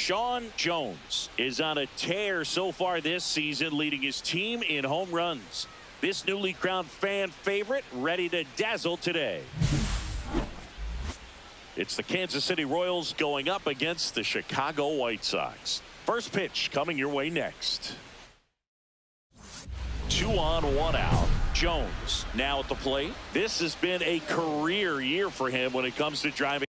Sean Jones is on a tear so far this season, leading his team in home runs. This newly crowned fan favorite ready to dazzle today. It's the Kansas City Royals going up against the Chicago White Sox. First pitch coming your way next. 2 on, 1 out. Jones now at the plate. This has been a career year for him when it comes to driving.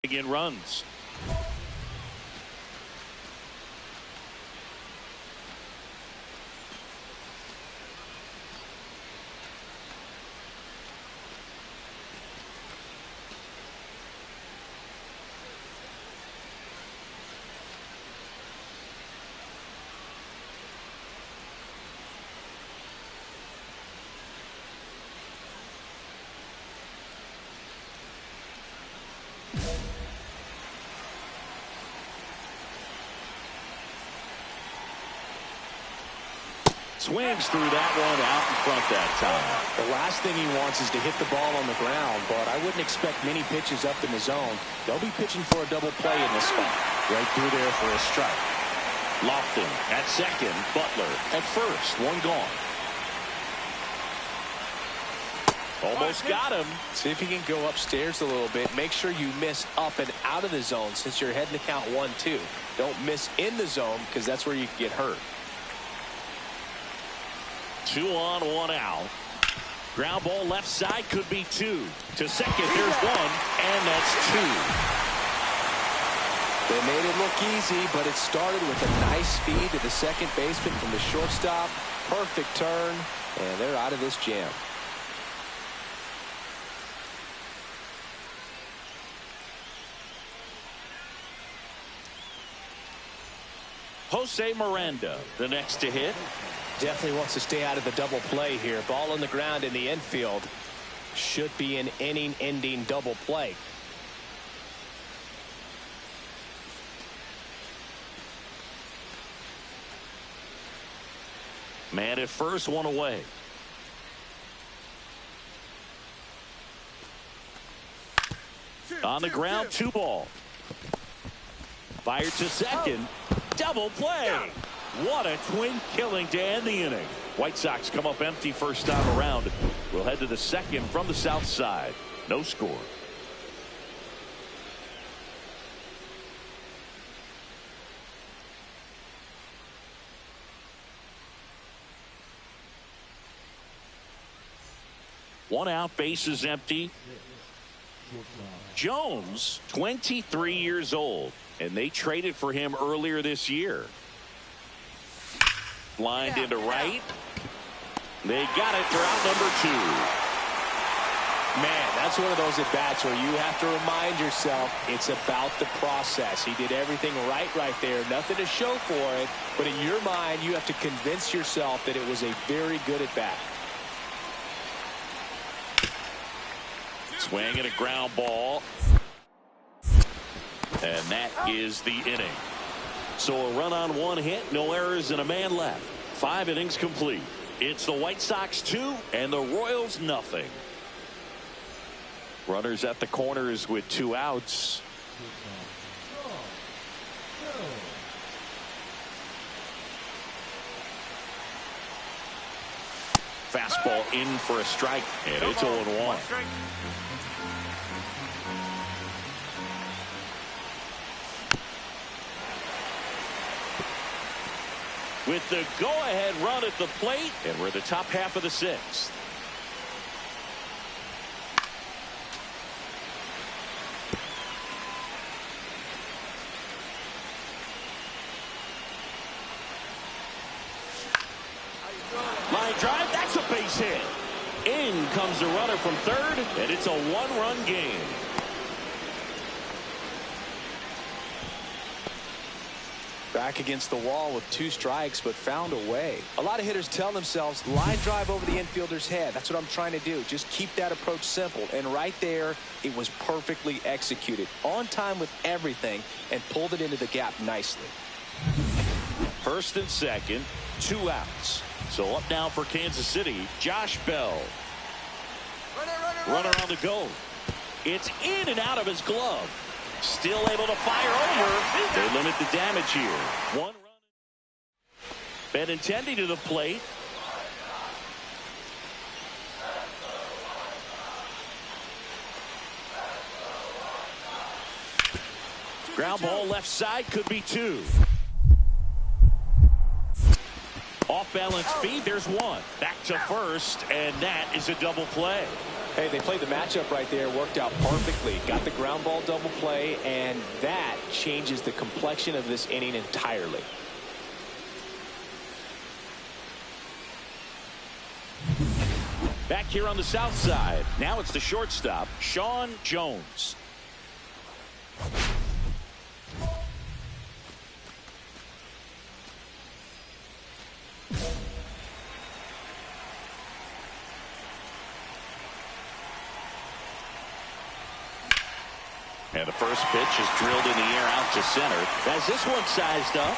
in runs. Swings through that one out in front that time. The last thing he wants is to hit the ball on the ground, but I wouldn't expect many pitches up in the zone. They'll be pitching for a double play in this spot. Right through there for a strike. Lofton at second, Butler at first, one gone. Almost got him. See if he can go upstairs a little bit. Make sure you miss up and out of the zone since you're heading to count 1-2. Don't miss in the zone because that's where you can get hurt. 2 on, 1 out. Ground ball left side, could be 2. To second, there's 1, and that's 2. They made it look easy, but it started with a nice feed to the second baseman from the shortstop. Perfect turn, and they're out of this jam. Jose Miranda, the next to hit. Definitely wants to stay out of the double play here. Ball on the ground in the infield. Should be an inning-ending double play. Man at first, 1 away. On the ground, 2 ball. Fired to second. Double play. What a twin killing to end the inning. White Sox come up empty first time around. We'll head to the second from the south side. No score. One out, bases empty. Jones, 23 years old, and they traded for him earlier this year. Lined into right. They got it for out number 2. Man, that's one of those at-bats where you have to remind yourself it's about the process. He did everything right there. Nothing to show for it, but in your mind, you have to convince yourself that it was a very good at-bat. Swing and a ground ball. And that is the inning. So a run on 1 hit, no errors, and a man left. 5 innings complete. It's the White Sox 2 and the Royals nothing. Runners at the corners with 2 outs. Fastball in for a strike, and it's 0-1. With the go-ahead run at the plate, and we're the top half of the 6th. Line drive, that's a base hit. In comes the runner from third, and it's a 1-run game. Back against the wall with 2 strikes, but found a way. A lot of hitters tell themselves, line drive over the infielder's head. That's what I'm trying to do. Just keep that approach simple. And right there, it was perfectly executed. On time with everything, and pulled it into the gap nicely. First and second, 2 outs. So up now for Kansas City, Josh Bell. Runner on the go. It's in and out of his glove. Still able to fire over. They limit the damage here. 1 run. Benintendi to the plate. Ground ball left side, could be 2. Off balance feed, there's 1. Back to first, and that is a double play. Hey, they played the matchup right there, worked out perfectly. Got the ground ball double play, and that changes the complexion of this inning entirely. Back here on the south side. Now it's the shortstop, Sean Jones. And the first pitch is drilled in the air out to center. As this one sized up.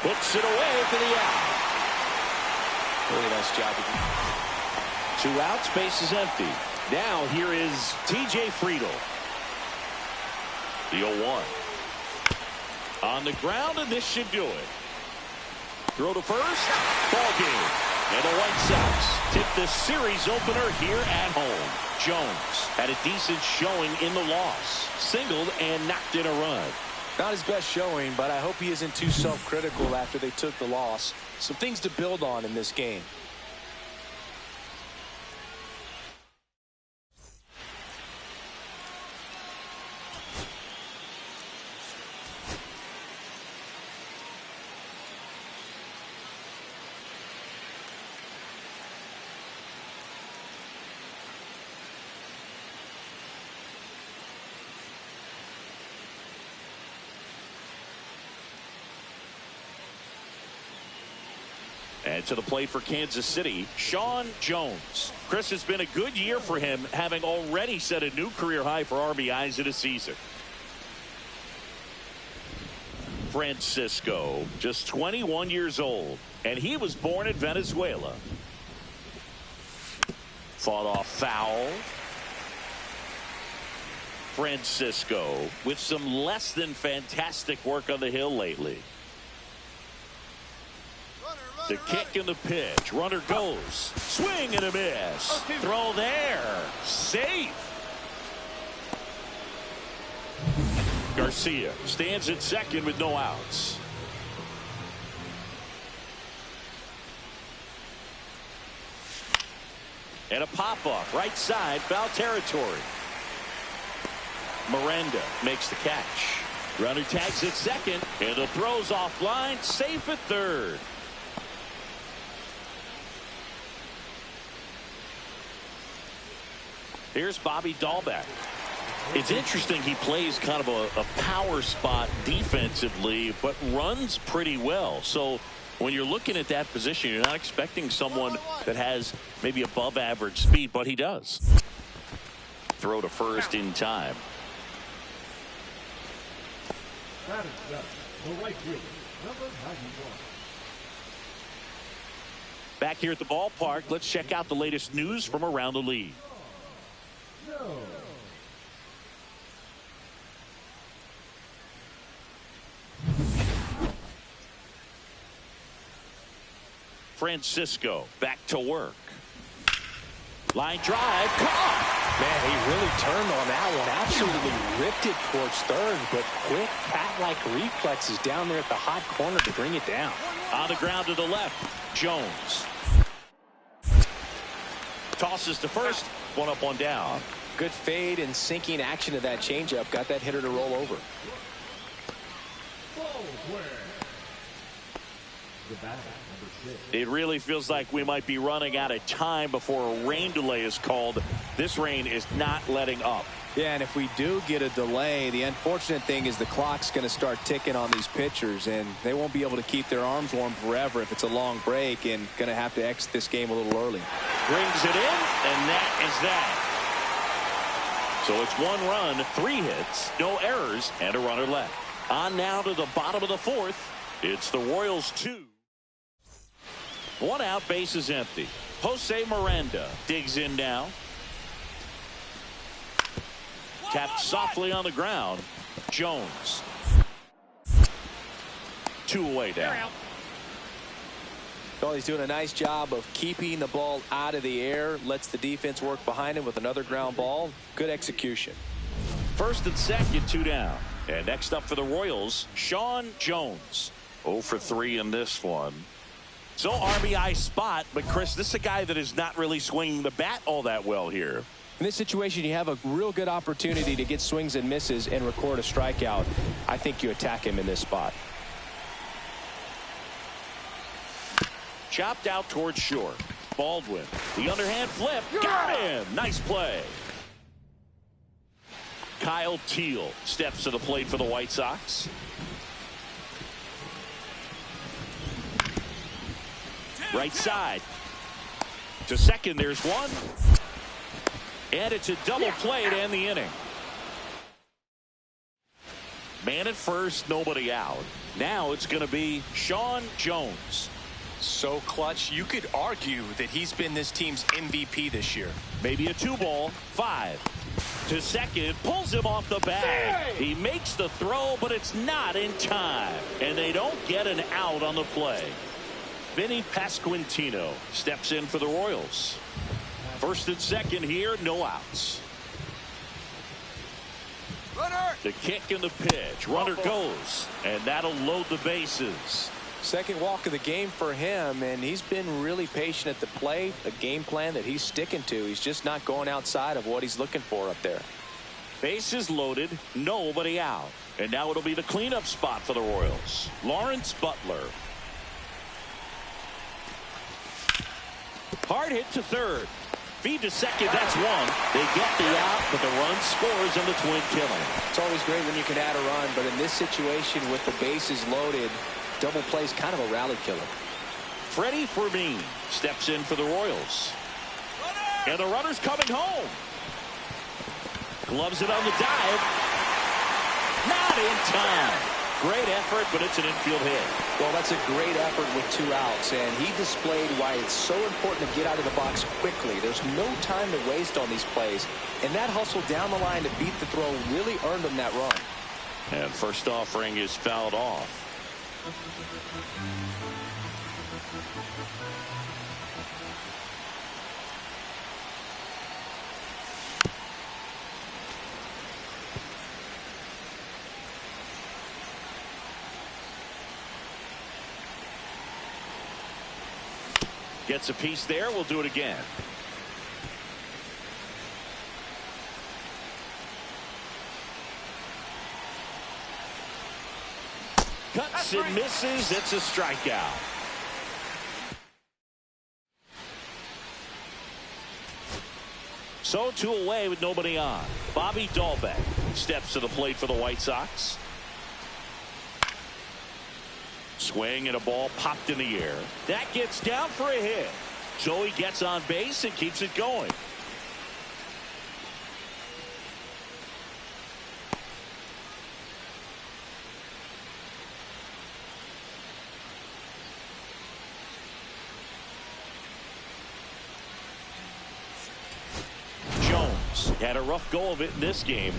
Puts it away for the out. Really nice job. 2 outs, base is empty. Now here is T.J. Friedl. The 0-1. On the ground, and this should do it. Throw to first. Ball game. And the White Sox tip the series opener here at home. Jones had a decent showing in the loss. Singled and knocked in a run. Not his best showing, but I hope he isn't too self-critical after they took the loss. Some things to build on in this game. And to the plate for Kansas City, Sean Jones. Chris, has been a good year for him, having already set a new career high for RBIs in a season. Francisco, just 21 years old, and he was born in Venezuela. Fought off foul. Francisco with some less than fantastic work on the hill lately. The kick and the pitch. Runner goes. Swing and a miss. Throw there. Safe. Garcia stands at second with no outs. And a pop-up. Right side. Foul territory. Miranda makes the catch. Runner tags at second. And the throw's offline. Safe at third. Here's Bobby Dahlbeck. It's interesting, he plays kind of a power spot defensively, but runs pretty well. So when you're looking at that position, you're not expecting someone that has maybe above average speed, but he does. Throw to first in time. Back here at the ballpark, let's check out the latest news from around the league. Francisco back to work. Line drive, caught. Man, he really turned on that one. Absolutely ripped it towards third, but quick cat-like reflexes down there at the hot corner to bring it down. On the ground to the left, Jones. Tosses to first, one up, one down. Good fade and sinking action to that changeup. Got that hitter to roll over. It really feels like we might be running out of time before a rain delay is called. This rain is not letting up. Yeah, and if we do get a delay, the unfortunate thing is the clock's going to start ticking on these pitchers, and they won't be able to keep their arms warm forever if it's a long break, and going to have to exit this game a little early. Brings it in, and that is that. So it's 1 run, 3 hits, no errors, and a runner left. On now to the bottom of the 4th. It's the Royals 2. 1 out, base is empty. Jose Miranda digs in now. Tapped softly on the ground. Jones. 2 away down. Well, he's doing a nice job of keeping the ball out of the air. Lets the defense work behind him with another ground ball. Good execution. First and second, 2 down. And next up for the Royals, Sean Jones. 0 for 3 in this one. So RBI spot, but Chris, this is a guy that is not really swinging the bat all that well here. In this situation, you have a real good opportunity to get swings and misses and record a strikeout. I think you attack him in this spot. Chopped out towards short. Baldwin, the underhand flip, got him. Nice play. Kyle Teel steps to the plate for the White Sox. Right side. To second, there's one. And it's a double play to end the inning. Man at first, nobody out. Now it's going to be Sean Jones. So clutch, you could argue that he's been this team's MVP this year. Maybe a 2-ball, 5. To second, pulls him off the bag. He makes the throw, but it's not in time. And they don't get an out on the play. Vinny Pasquantino steps in for the Royals. First and second here, no outs. Runner! The kick and the pitch. Runner goes, and that'll load the bases. Second walk of the game for him, and he's been really patient at the plate. A game plan that he's sticking to. He's just not going outside of what he's looking for up there. Bases loaded, nobody out. And now it'll be the cleanup spot for the Royals. Lawrence Butler. Hard hit to third. Feed to second, that's one. They get the out, but the run scores on the twin killing. It's always great when you can add a run, but in this situation with the bases loaded, double play is kind of a rally killer. Freddie Fermin steps in for the Royals. And the runner's coming home. Gloves it on the dive. Not in time. Great effort, but it's an infield hit. Well, that's a great effort with 2 outs, and he displayed why it's so important to get out of the box quickly. There's no time to waste on these plays, and that hustle down the line to beat the throw really earned him that run. And first offering is fouled off. Gets a piece there. We'll do it again. Cuts and misses. It's a strikeout. So 2 away with nobody on. Bobby Dahlbeck steps to the plate for the White Sox. Swing and a ball popped in the air. That gets down for a hit. So he gets on base and keeps it going. Jones had a rough go of it in this game.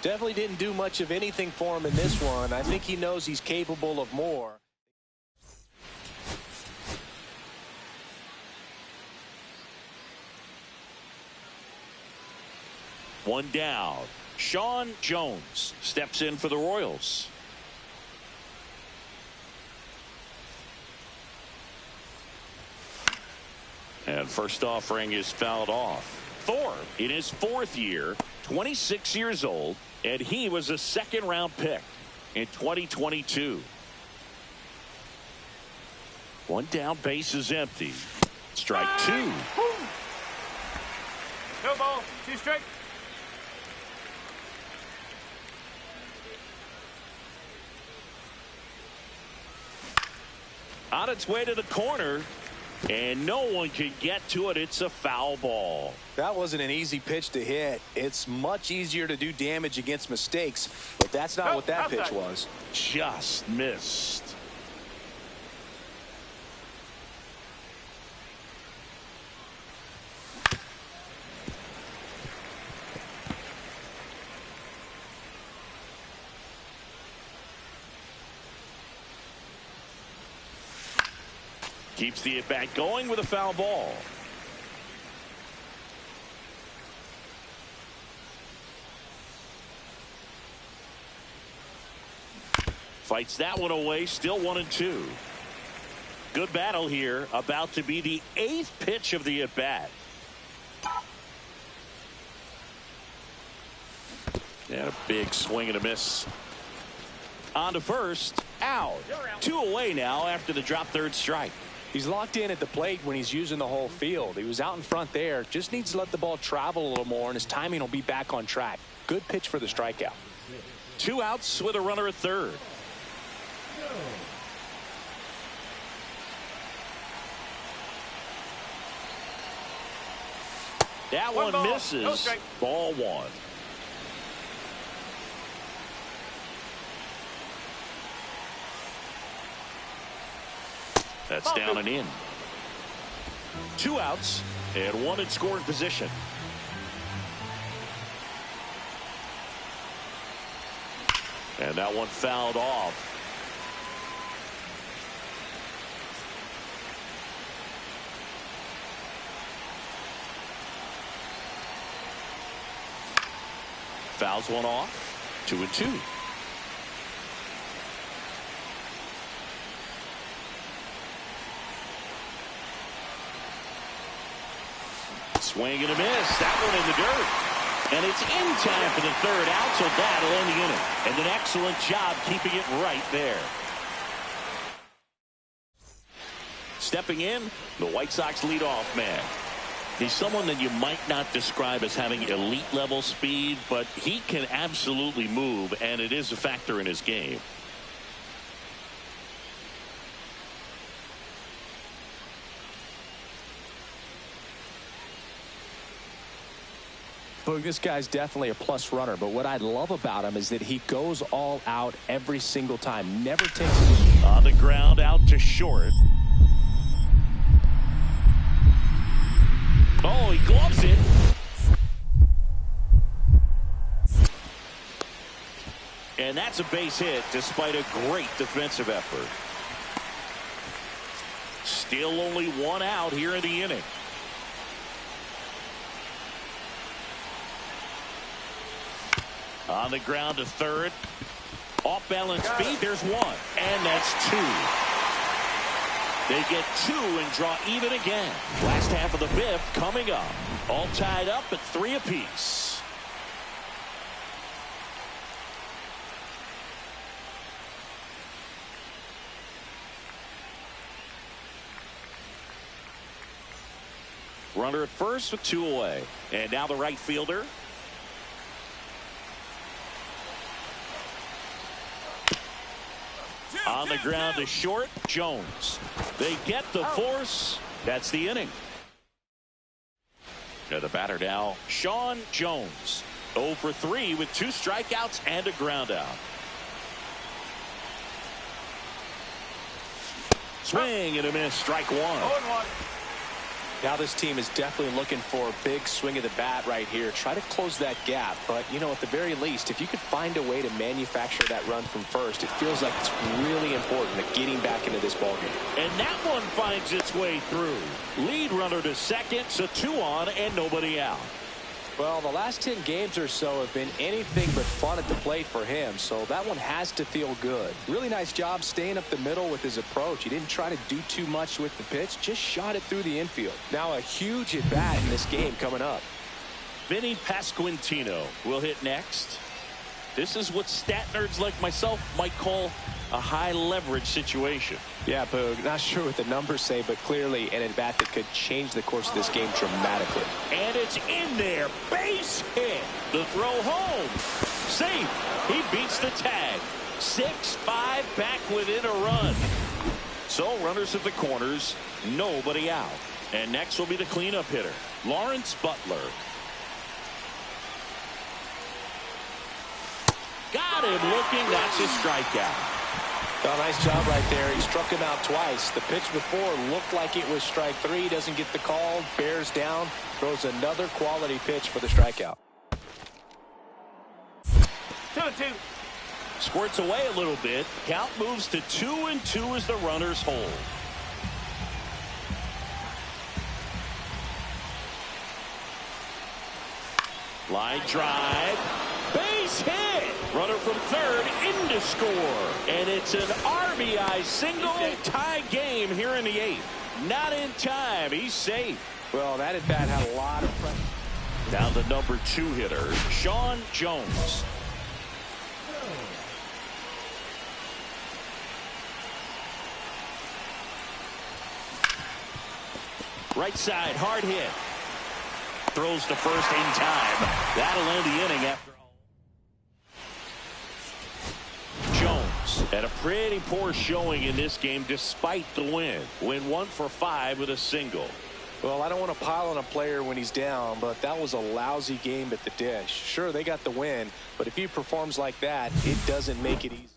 Definitely didn't do much of anything for him in this one. I think he knows he's capable of more. One down. Sean Jones steps in for the Royals. And first offering is fouled off. Thorpe in his 4th year, 26 years old, and he was a 2nd-round pick in 2022. One down, base is empty. Strike 2. No ball, 2 strike. On its way to the corner, and no one can get to it. It's a foul ball. That wasn't an easy pitch to hit. It's much easier to do damage against mistakes, but that's not what that pitch was. Just missed. Keeps the at-bat going with a foul ball. Fights that one away, still 1-2. Good battle here. About to be the 8th pitch of the at-bat. And a big swing and a miss. On to first. Out. 2 away now after the drop third strike. He's locked in at the plate when he's using the whole field. He was out in front there. Just needs to let the ball travel a little more, and his timing will be back on track. Good pitch for the strikeout. 2 outs with a runner at third. That one misses. No strike. Ball 1. That's down and in. 2 outs and 1 in scoring position. And that one fouled off. Fouls one off. 2-2. Swing and a miss. That one in the dirt. And it's in time for the 3rd out, so that'll end the inning. And an excellent job keeping it right there. Stepping in, the White Sox leadoff man. He's someone that you might not describe as having elite level speed, but he can absolutely move, and it is a factor in his game. Look, this guy's definitely a plus runner, but what I love about him is that he goes all out every single time. Never takes on the ground out to short. Oh, he gloves it. And that's a base hit despite a great defensive effort. Still only 1 out here in the inning. On the ground to third. Off balance feet. There's 1. And that's 2. They get 2 and draw even again. Last half of the 5th coming up. All tied up at 3 apiece. Runner at first with 2 away. And now the right fielder. On the ground to short, Jones. They get the force. That's the inning. And the batter now, Sean Jones. 0 for 3 with 2 strikeouts and a ground out. Swing and a miss, strike 1. Now this team is definitely looking for a big swing of the bat right here. Try to close that gap. But, you know, at the very least, if you could find a way to manufacture that run from first, it feels like it's really important at getting back into this ballgame. And that one finds its way through. Lead runner to second, so 2 on and nobody out. Well, the last 10 games or so have been anything but fun at the plate for him, so that one has to feel good. Really nice job staying up the middle with his approach. He didn't try to do too much with the pitch, just shot it through the infield. Now a huge at-bat in this game coming up. Vinny Pasquantino will hit next. This is what stat nerds like myself might call a high leverage situation. Yeah, Boog, not sure what the numbers say, but clearly an at-bat that could change the course of this game dramatically. And it's in there. Base hit. The throw home. Safe. He beats the tag. 6-5 back within a run. So runners at the corners. Nobody out. And next will be the cleanup hitter, Lawrence Butler. Got him looking. That's a strikeout. Well, nice job right there. He struck him out twice. The pitch before looked like it was strike 3. Doesn't get the call. Bears down. Throws another quality pitch for the strikeout. 2-2. Squirts away a little bit. Count moves to 2-2 as the runners hold. Line drive. Base base hit. Runner from third in to score. And it's an RBI single. Tie game here in the 8th. Not in time. He's safe. Well, that at bat had a lot of pressure. Down the number 2 hitter, Sean Jones. Right side, hard hit. Throws to first in time. That'll end the inning after all. Jones had a pretty poor showing in this game despite the win. Went 1 for 5 with a single. Well, I don't want to pile on a player when he's down, but that was a lousy game at the dish. Sure, they got the win, but if he performs like that, it doesn't make it easy.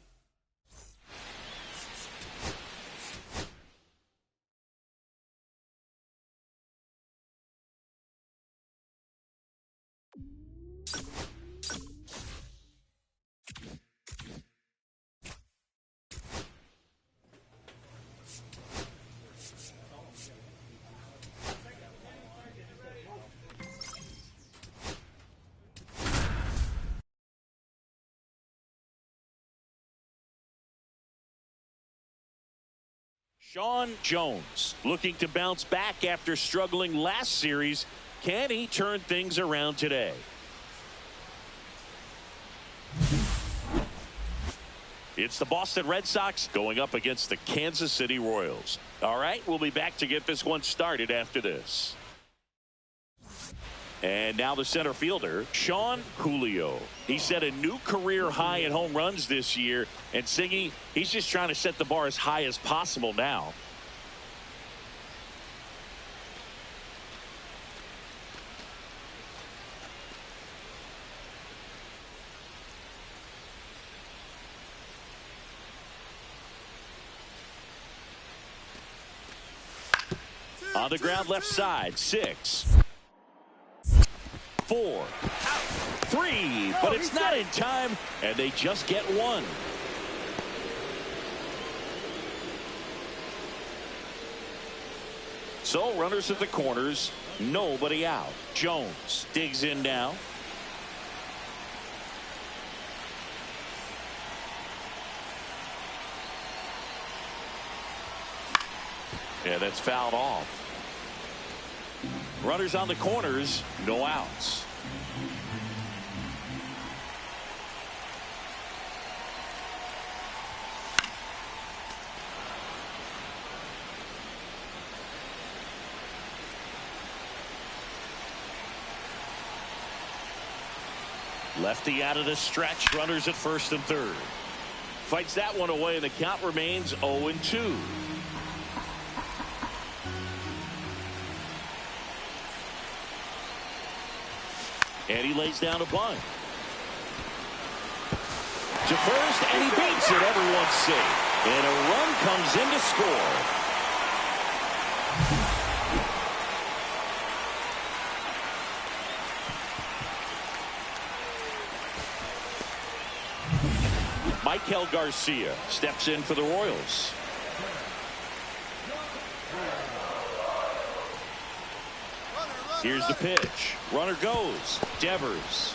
Sean Jones looking to bounce back after struggling last series. Can he turn things around today? It's the Boston Red Sox going up against the Kansas City Royals. All right, we'll be back to get this one started after this. And now the center fielder, Sean Julio. He set a new career high in home runs this year. And Singy, he's just trying to set the bar as high as possible now. On the ground left side, 6. 4, 3, but it's not in time, and they just get 1. So runners at the corners, nobody out. Jones digs in now. Yeah, that's fouled off. Runners on the corners, no outs. Lefty out of the stretch, runners at first and third. Fights that one away, and the count remains 0-2. And he lays down a bunt. To first, and he beats it. Everyone's safe. And a run comes in to score. Michael Garcia steps in for the Royals. Here's the pitch. Runner goes. Devers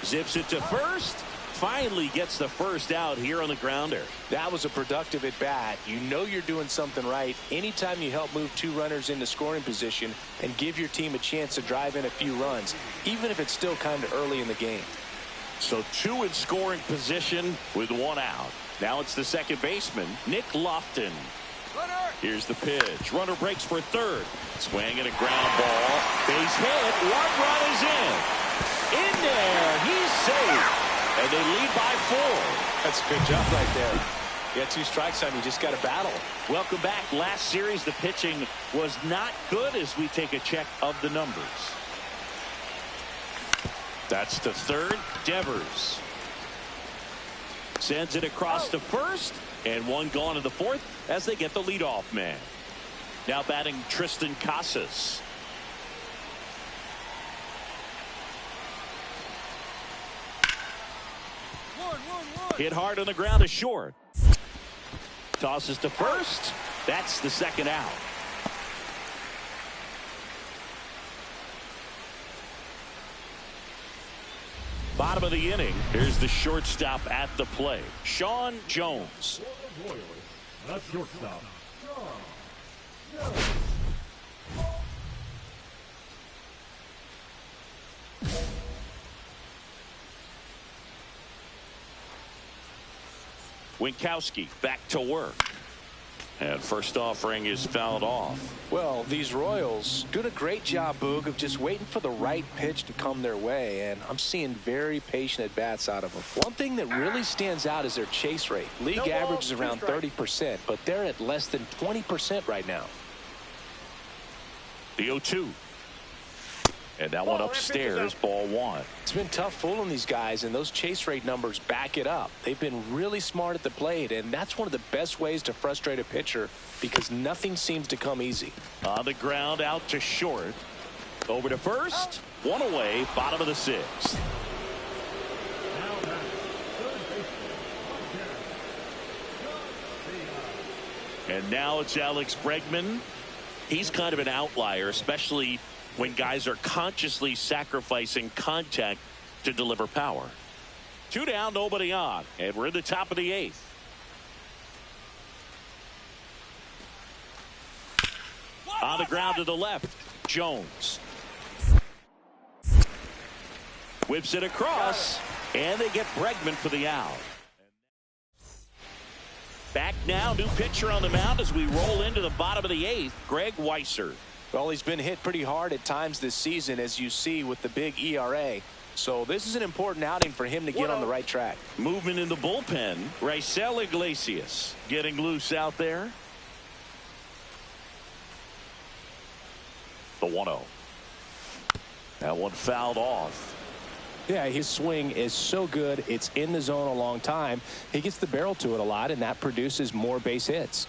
zips it to first. Finally gets the first out here on the grounder. That was a productive at bat. You know you're doing something right anytime you help move 2 runners into scoring position and give your team a chance to drive in a few runs, even if it's still kind of early in the game. So 2 in scoring position with 1 out. Now it's the second baseman, Nick Lofton. Here's the pitch. Runner breaks for third. Swing and a ground ball. Base hit. 1 run is in. In there. He's safe. And they lead by 4. That's a good job right there. You got 2 strikes on you. Just got to battle. Welcome back. Last series, the pitching was not good as we take a check of the numbers. That's to third. Devers sends it across to first. And 1 gone in the 4th as they get the leadoff man. Now batting Tristan Casas. Hit hard on the ground to short. Tosses to first. That's the second out. bottom of the inning. Here's the shortstop at the plate, Sean Jones. That's shortstop. Winkowski back to work. And first offering is fouled off. Well, these Royals doing a great job, Boog, of just waiting for the right pitch to come their way, and I'm seeing very patient at-bats out of them. One thing that really stands out is their chase rate. League average is around 30%, but they're at less than 20% right now. The 0-2. And that one upstairs, ball one. It's been tough fooling these guys, and those chase rate numbers back it up. They've been really smart at the plate, and that's one of the best ways to frustrate a pitcher because nothing seems to come easy. On the ground, out to short. Over to first. One away, bottom of the sixth. And now it's Alex Bregman. He's kind of an outlier, especially when guys are consciously sacrificing contact to deliver power. 2 down, nobody on, and we're in the top of the 8th. On the ground to the left, Jones. Whips it across, and they get Bregman for the out. Back now, new pitcher on the mound as we roll into the bottom of the 8th, Greg Weissert. Well, he's been hit pretty hard at times this season, as you see with the big ERA. So this is an important outing for him to get on the right track. Movement in the bullpen. Raisel Iglesias getting loose out there. The 1-0. That one fouled off. Yeah, his swing is so good. It's in the zone a long time. He gets the barrel to it a lot, and that produces more base hits.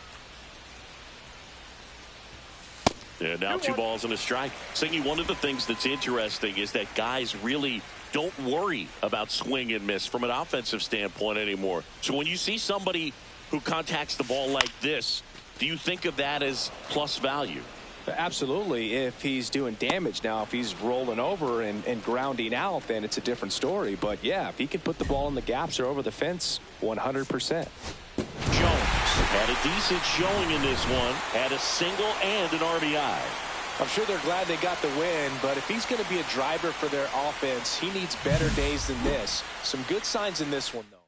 Yeah, now 2 balls and a strike. Singy, one of the things that's interesting is that guys really don't worry about swing and miss from an offensive standpoint anymore. So when you see somebody who contacts the ball like this, do you think of that as plus value? Absolutely, if he's doing damage. Now, if he's rolling over and grounding out, then it's a different story. But, yeah, if he can put the ball in the gaps or over the fence, 100%. Jones had a decent showing in this one. Had a single and an RBI. I'm sure they're glad they got the win, but if he's going to be a driver for their offense, he needs better days than this. Some good signs in this one, though.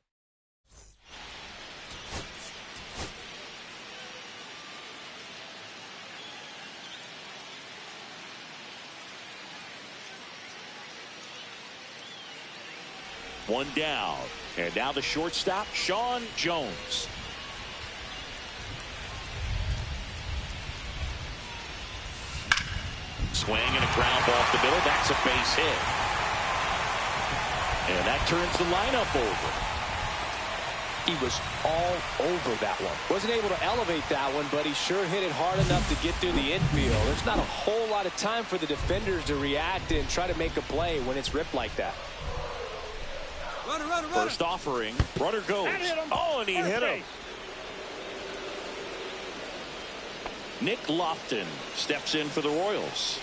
One down. And now the shortstop, Sean Jones. Swing and a ground ball off the middle. That's a base hit. And that turns the lineup over. He was all over that one. Wasn't able to elevate that one, but he sure hit it hard enough to get through the infield. There's not a whole lot of time for the defenders to react and try to make a play when it's ripped like that. Runner. First offering. Runner goes. Oh, and he hit him. Nick Lofton steps in for the Royals.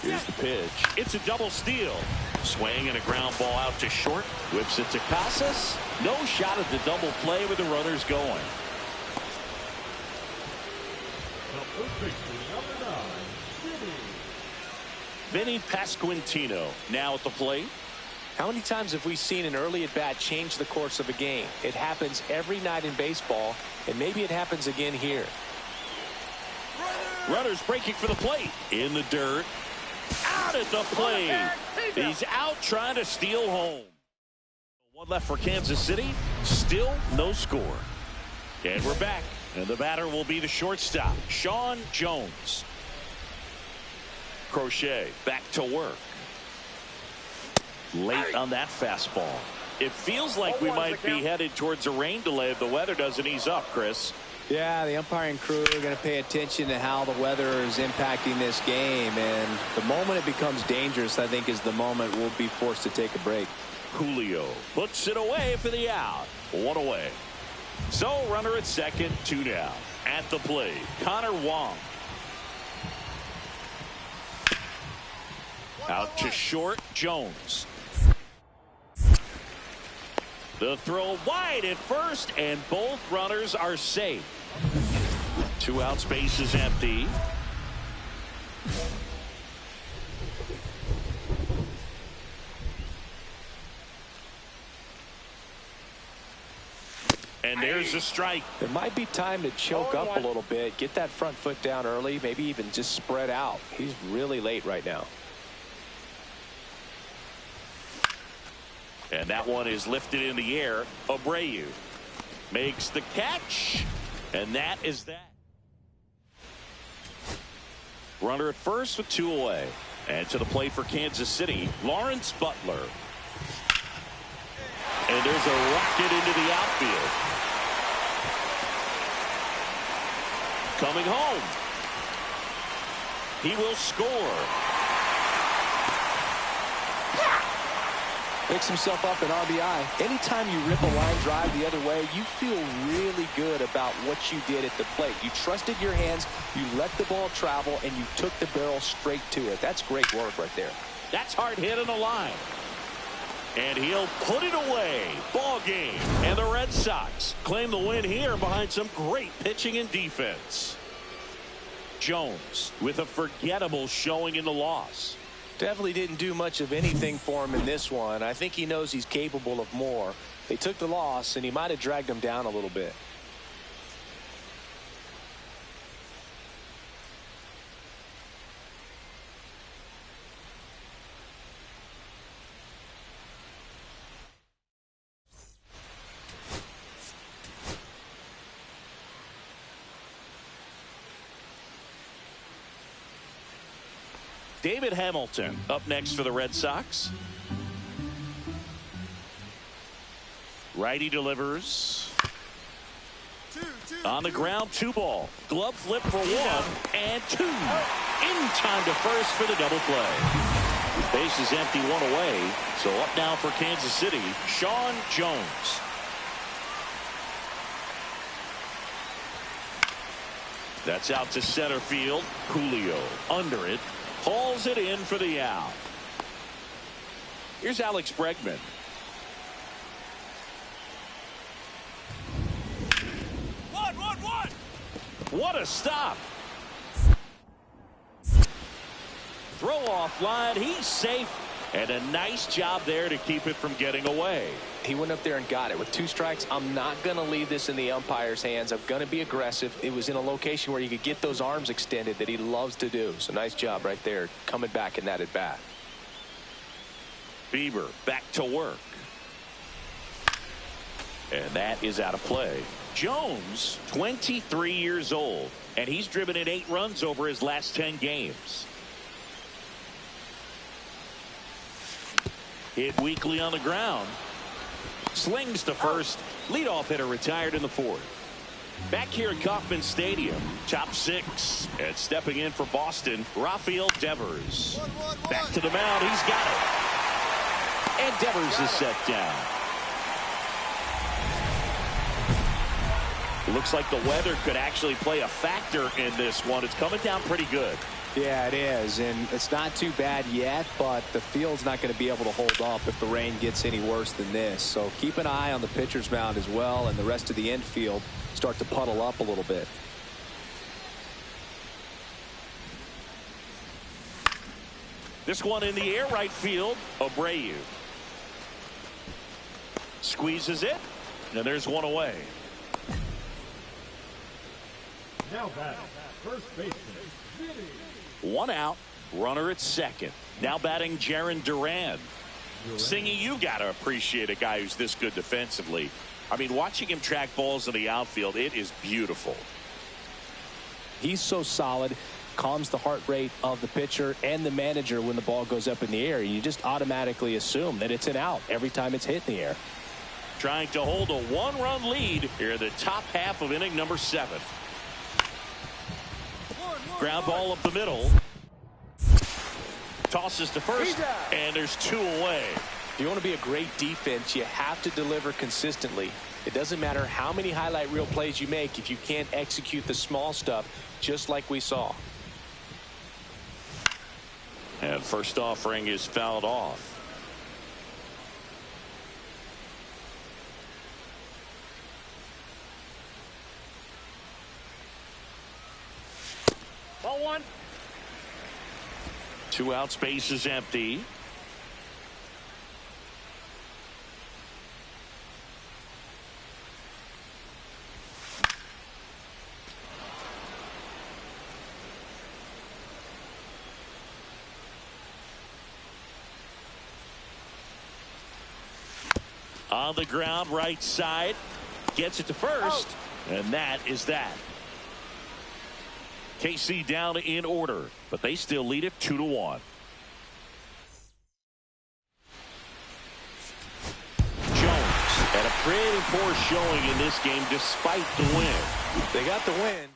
Here's the pitch. It's a double steal. Swing and a ground ball out to short. Whips it to Casas. No shot at the double play with the runners going. Vinny Pasquantino now at the plate. How many times have we seen an early at-bat change the course of a game? It happens every night in baseball, and maybe it happens again here. Runners breaking for the plate. In the dirt. Out at the plate. He's out trying to steal home. One left for Kansas City. Still no score. And we're back. And the batter will be the shortstop, Sean Jones. Crochet back to work. Late on that fastball. It feels like we might be headed towards a rain delay if the weather doesn't ease up, Chris. Yeah, the umpiring crew are going to pay attention to how the weather is impacting this game, and the moment it becomes dangerous, I think, is the moment we'll be forced to take a break. Julio puts it away for the out. One away. So runner at second, 2 down. At the plate, Connor Wong. Out to short, Jones. The throw wide at first, and both runners are safe. 2 outs, base is empty. And there's a strike. There might be time to choke up a little bit, get that front foot down early, maybe even just spread out. He's really late right now. And that one is lifted in the air. Abreu makes the catch, and that is that. Runner at first with 2 away. And to the plate for Kansas City, Lawrence Butler. And there's a rocket into the outfield. Coming home. He will score. Picks himself up an RBI. Anytime you rip a line drive the other way, you feel really good about what you did at the plate. You trusted your hands, you let the ball travel, and you took the barrel straight to it. That's great work right there. That's hard hit in the line. And he'll put it away. Ball game. And the Red Sox claim the win here behind some great pitching and defense. Jones with a forgettable showing in the loss. Definitely didn't do much of anything for him in this one. I think he knows he's capable of more. They took the loss, and he might have dragged him down a little bit. David Hamilton up next for the Red Sox. Righty delivers. On the ground, 2 ball. Glove flip for 1 and 2. In time to first for the double play. Base is empty, 1 away. So up now for Kansas City, Sean Jones. That's out to center field. Julio under it. Hauls it in for the out. Here's Alex Bregman. One. What a stop. Throw off line. He's safe. And a nice job there to keep it from getting away. He went up there and got it. With 2 strikes, I'm not going to leave this in the umpire's hands. I'm going to be aggressive. It was in a location where you could get those arms extended that he loves to do. So nice job right there, coming back in that at bat. Bieber back to work. And that is out of play. Jones, 23 years old, and he's driven in 8 runs over his last 10 games. Hit weakly on the ground. Slings to first. Leadoff hitter retired in the 4th. Back here at Kauffman Stadium, top 6. And stepping in for Boston, Rafael Devers. Back to the mound. He's got it. And Devers is set down. Looks like the weather could actually play a factor in this one. It's coming down pretty good. Yeah, it is, and it's not too bad yet, but the field's not going to be able to hold up if the rain gets any worse than this. So keep an eye on the pitcher's mound as well, and the rest of the infield start to puddle up a little bit. This one in the air, right field. Abreu squeezes it, and there's 1 away. Now batting, first baseman, Vinny. 1 out, runner at second. Now batting Jarren Duran. Singy, you got to appreciate a guy who's this good defensively. I mean, watching him track balls in the outfield, it is beautiful. He's so solid, calms the heart rate of the pitcher and the manager when the ball goes up in the air. You just automatically assume that it's an out every time it's hit in the air. Trying to hold a 1-run lead here in the top half of inning number 7. Ground ball up the middle. Tosses to first, and there's 2 away. If you want to be a great defense, you have to deliver consistently. It doesn't matter how many highlight reel plays you make if you can't execute the small stuff, just like we saw. And first offering is fouled off. Ball one. 2 out, space is empty. On the ground, right side, gets it to first, and that is that. KC down in order, but they still lead it 2-1. Jones had a pretty poor showing in this game despite the win. They got the win.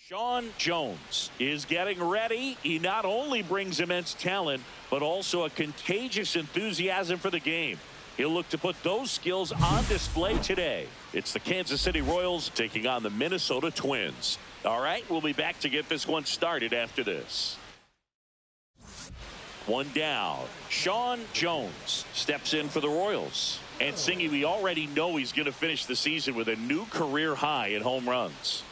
Sean Jones is getting ready. He not only brings immense talent, but also a contagious enthusiasm for the game. He'll look to put those skills on display today. It's the Kansas City Royals taking on the Minnesota Twins. All right, we'll be back to get this one started after this. One down. Sean Jones steps in for the Royals. And Singy, we already know he's going to finish the season with a new career high in home runs.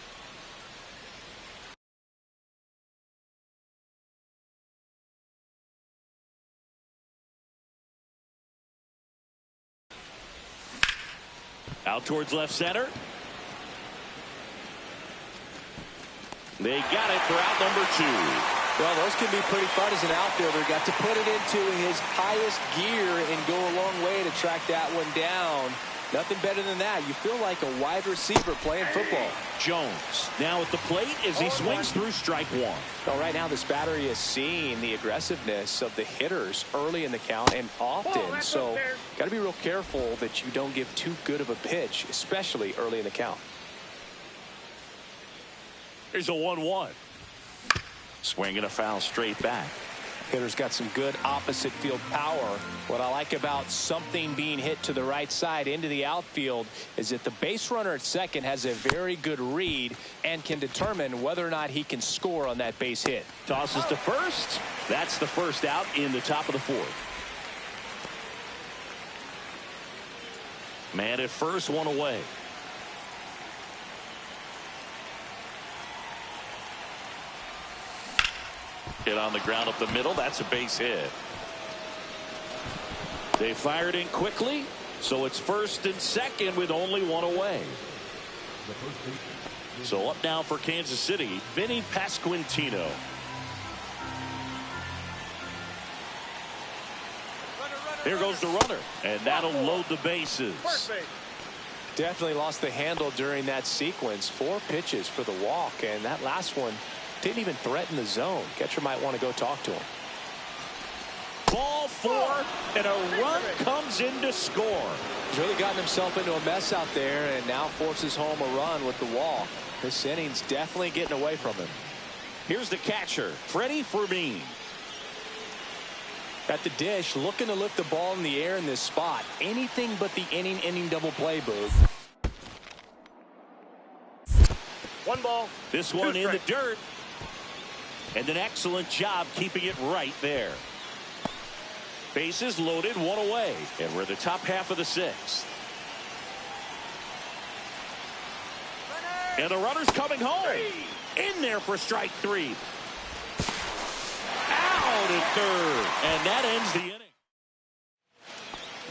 Out towards left center. They got it for out number 2. Well, those can be pretty fun as an outfielder. Got to put it into his highest gear and go a long way to track that one down. Nothing better than that. You feel like a wide receiver playing football. Jones now at the plate as he swings through strike 1. Well, right now this battery is seeing the aggressiveness of the hitters early in the count and often. So got to be real careful that you don't give too good of a pitch, especially early in the count. Here's a 1-1. Swinging a foul straight back. Hitter's got some good opposite field power. What I like about something being hit to the right side into the outfield is that the base runner at second has a very good read and can determine whether or not he can score on that base hit. Tosses to first. That's the first out in the top of the 4th. Man at first, one away. Hit on the ground up the middle. That's a base hit. They fired in quickly, so it's first and second with only one away. So up now for Kansas City, Vinny Pasquantino. Here goes the runner, and that'll load the bases. Definitely lost the handle during that sequence. 4 pitches for the walk, and that last one didn't even threaten the zone. Catcher might want to go talk to him. Ball 4, and a run comes in to score. He's really gotten himself into a mess out there and now forces home a run with the walk. This inning's definitely getting away from him. Here's the catcher, Freddie Fermin. At the dish, looking to lift the ball in the air in this spot. Anything but the inning double play, Boog. 1 ball. This one in the dirt. And an excellent job keeping it right there. Bases loaded, 1 away. And we're the top half of the 6th. And the runner's coming home. In there for strike 3. Out at third. And that ends the inning.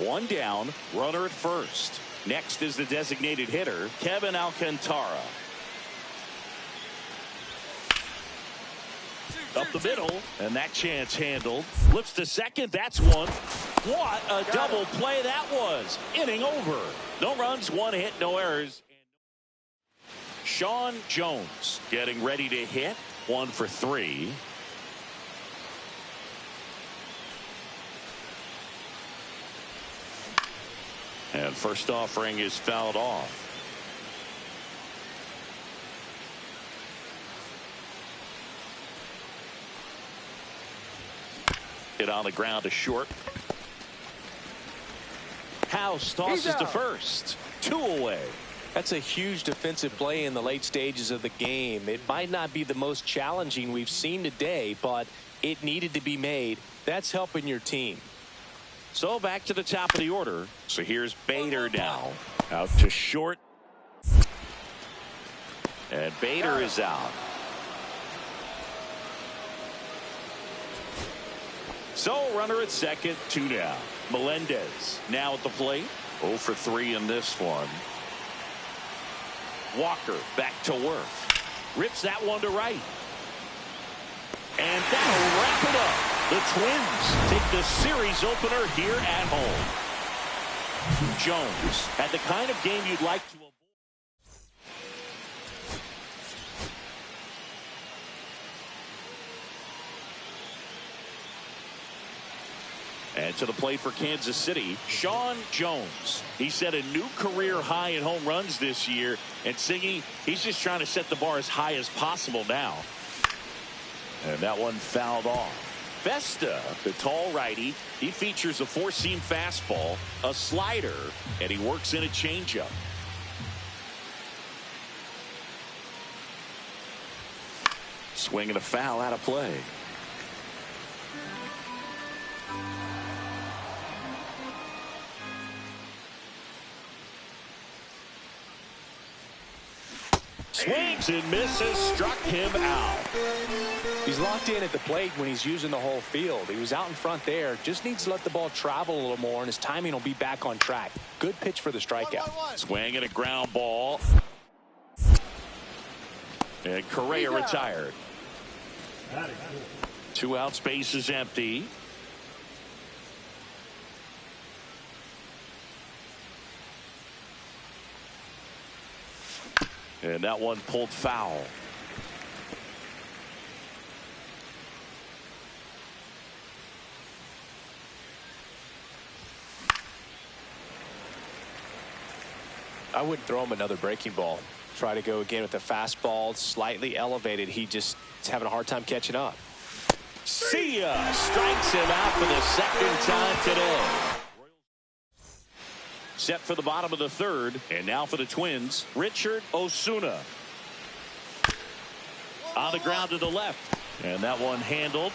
1 down, runner at first. Next is the designated hitter, Kevin Alcantara. Up the middle, and that chance handled. Flips to second, that's one. What a double play that was. Inning over. No runs, 1 hit, no errors. Sean Jones getting ready to hit. 1 for 3. And first offering is fouled off. Hit on the ground to short. House tosses to first. 2 away. That's a huge defensive play in the late stages of the game. It might not be the most challenging we've seen today, but it needed to be made. That's helping your team. So back to the top of the order. So here's Bader now. Out to short. And Bader is out. So runner at second, 2 down. Melendez now at the plate. 0 for 3 in this one. Walker back to work. Rips that one to right. And that'll wrap it up. The Twins take the series opener here at home. Jones had the kind of game you'd like to avoid. And to the plate for Kansas City, Sean Jones. He set a new career high in home runs this year. And Siggy, he's just trying to set the bar as high as possible now. And that one fouled off. Vesta, the tall righty, he features a 4-seam fastball, a slider, and he works in a changeup. Swing and a foul out of play. Swings and misses, struck him out. He's locked in at the plate when he's using the whole field. He was out in front there. Just needs to let the ball travel a little more, and his timing will be back on track. Good pitch for the strikeout. Swing and a ground ball. And Correa retired. 2 outs, base is empty. And that one pulled foul. I wouldn't throw him another breaking ball. Try to go again with the fastball, slightly elevated. He just is having a hard time catching up. See ya! Strikes him out for the second time today. Set for the bottom of the 3rd, and now for the Twins, Richard Osuna. On the ground to the left, and that one handled.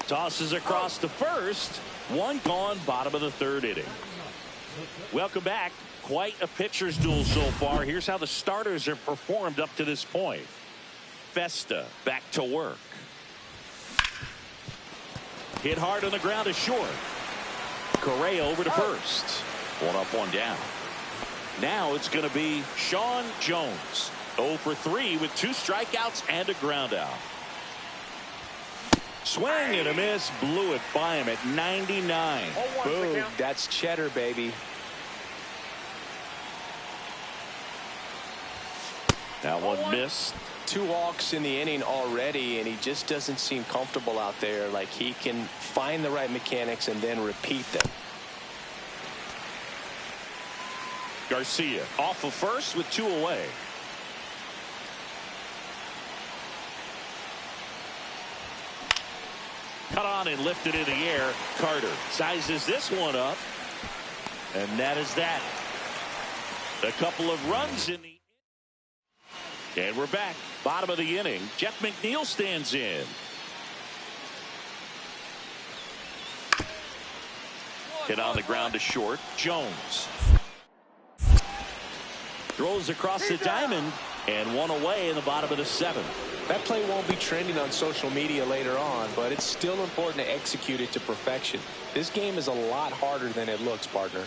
Tosses across to first. 1 gone, bottom of the 3rd inning. Welcome back. Quite a pitcher's duel so far. Here's how the starters have performed up to this point. Vesta back to work. Hit hard on the ground to short. Correa over to first. 1 up, 1 down. Now it's going to be Sean Jones. 0 for 3 with 2 strikeouts and a ground out. Swing and a miss. Blew it by him at 99. Boom. That's cheddar, baby. That one missed. 2 walks in the inning already, and he just doesn't seem comfortable out there. Like he can find the right mechanics and then repeat them. Garcia off of first with 2 away. Cut on and lifted in the air. Carter sizes this one up. And that is that. A couple of runs in the. And we're back. Bottom of the inning. Jeff McNeil stands in. Hit on the ground to short. Jones throws across the diamond, and 1 away in the bottom of the 7th. That play won't be trending on social media later on, but it's still important to execute it to perfection. This game is a lot harder than it looks, partner.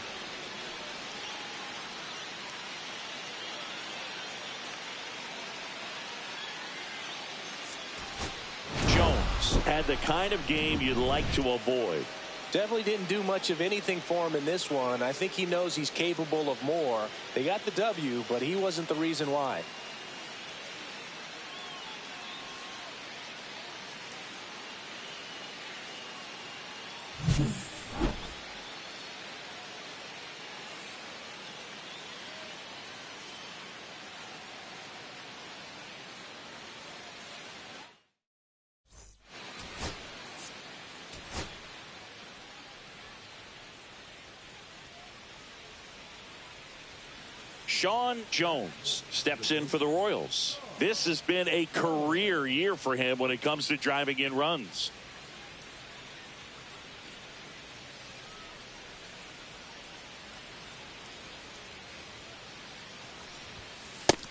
Jones had the kind of game you'd like to avoid. Definitely didn't do much of anything for him in this one. I think he knows he's capable of more. They got the W, but he wasn't the reason why. Sean Jones steps in for the Royals. This has been a career year for him when it comes to driving in runs.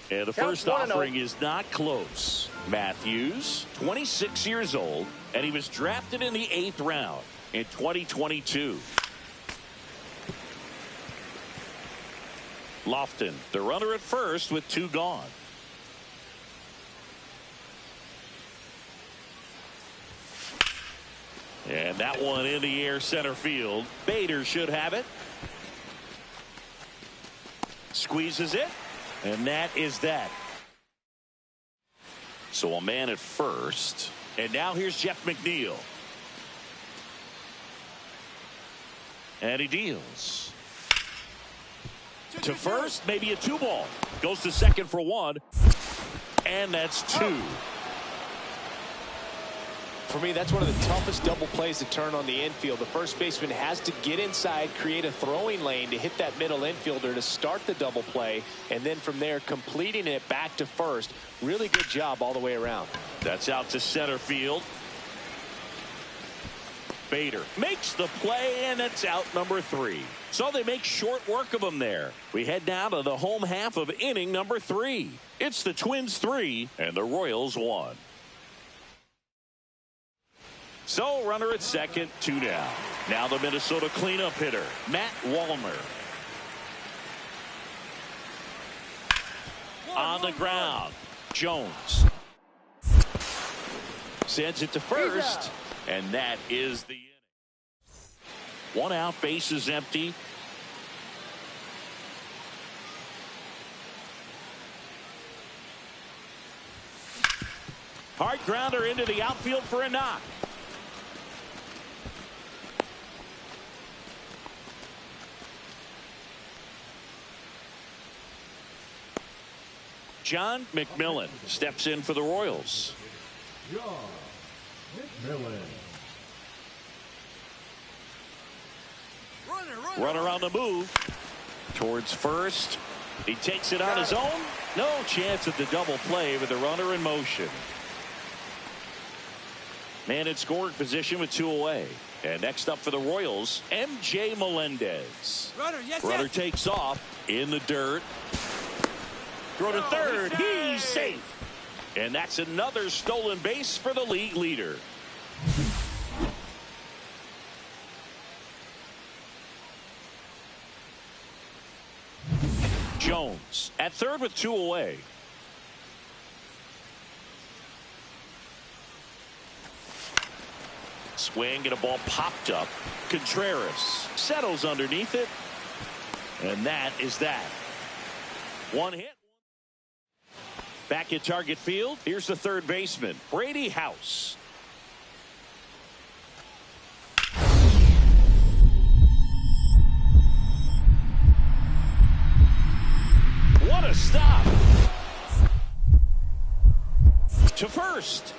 And the first offering is not close. Matthews, 26 years old, and he was drafted in the 8th round in 2022. Lofton, the runner at first with 2 gone. And that one in the air center field. Bader should have it. Squeezes it. And that is that. So a man at first. And now here's Jeff McNeil. And he deals. To first, maybe a 2-ball. Goes to second for 1. And that's 2. For me, that's one of the toughest double plays to turn on the infield. The first baseman has to get inside, create a throwing lane to hit that middle infielder to start the double play, and then from there completing it back to first. Really good job all the way around. That's out to center field. Bader makes the play, and it's out number 3. So they make short work of him there. We head now to the home half of inning number 3. It's the Twins 3 and the Royals 1. So runner at second, 2 down. Now the Minnesota cleanup hitter, Matt Wallner. On the ground, Jones sends it to first, and that is the inning. 1 out, bases empty. Hard grounder into the outfield for a knock. John McMillan steps in for the Royals. John McMillan. Runner on the move towards first. He takes it on his own. No chance at the double play with the runner in motion. Man in scoring position with 2 away. And next up for the Royals, MJ Melendez. Runner takes off in the dirt. Throw to third. He's safe. And that's another stolen base for the league leader. Jones at third with 2 away. swing and a ball popped up. Contreras settles underneath it. And that is that. One hit. Back at target field. Here's the third baseman, Brady House. What a stop. To first.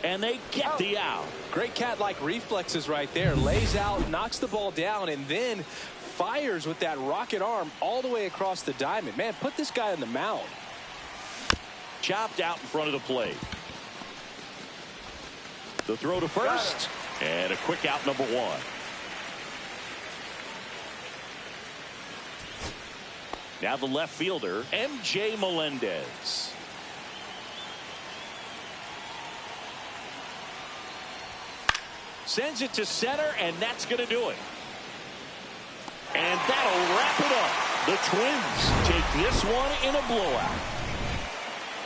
And they get the out. Great cat-like reflexes right there. Lays out, knocks the ball down, and then fires with that rocket arm all the way across the diamond. Man, put this guy on the mound. Chopped out in front of the plate. The throw to first. And a quick out, number one. Now the left fielder, MJ Melendez. Sends it to center, and that's going to do it. And that'll wrap it up. The Twins take this one in a blowout.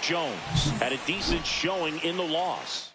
Jones had a decent showing in the loss.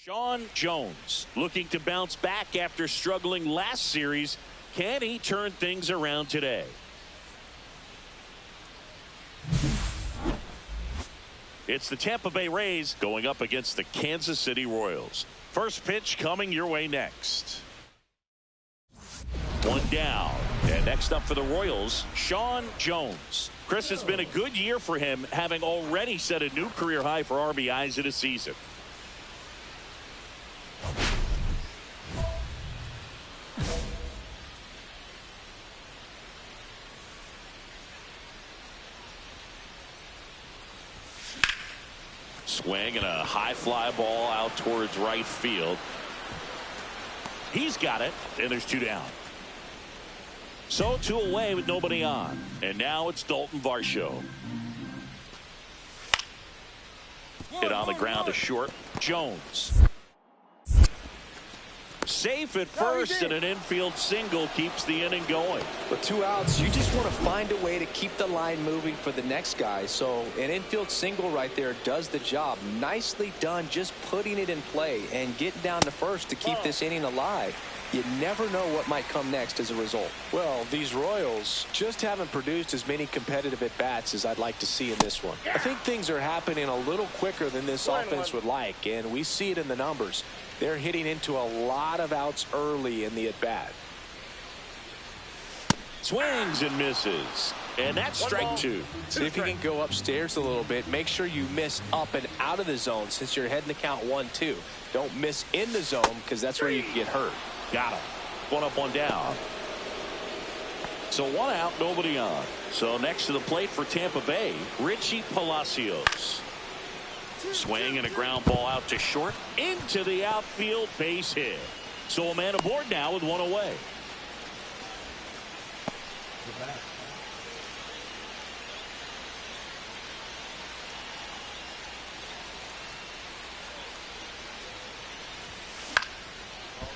Sean Jones looking to bounce back after struggling last series. Can he turn things around today? It's the Tampa Bay Rays going up against the Kansas City Royals. First pitch coming your way next. One down. And next up for the Royals, Sean Jones. Chris, has been a good year for him, having already set a new career high for RBIs in a season. Swing and a high fly ball out towards right field. He's got it, and there's two down. So two away with nobody on. And now it's Dalton Varsho. Hit on the ground to short. Jones. Safe at first, and an infield single keeps the inning going. With two outs, you just want to find a way to keep the line moving for the next guy. So an infield single right there does the job. Nicely done, just putting it in play and getting down to first to keep this inning alive. You never know what might come next as a result. Well, these Royals just haven't produced as many competitive at-bats as I'd like to see in this one. I think things are happening a little quicker than this offense would like, and we see it in the numbers. They're hitting into a lot of outs early in the at-bat. Swings and misses. And that's strike two. See if you can go upstairs a little bit. Make sure you miss up and out of the zone since you're heading to count 1-2. Don't miss in the zone because that's where you can get hurt. Got him. One up, one down. So one out, nobody on. So next to the plate for Tampa Bay, Richie Palacios. Swing and a ground ball out to short, into the outfield, base hit. So a man aboard now with one away.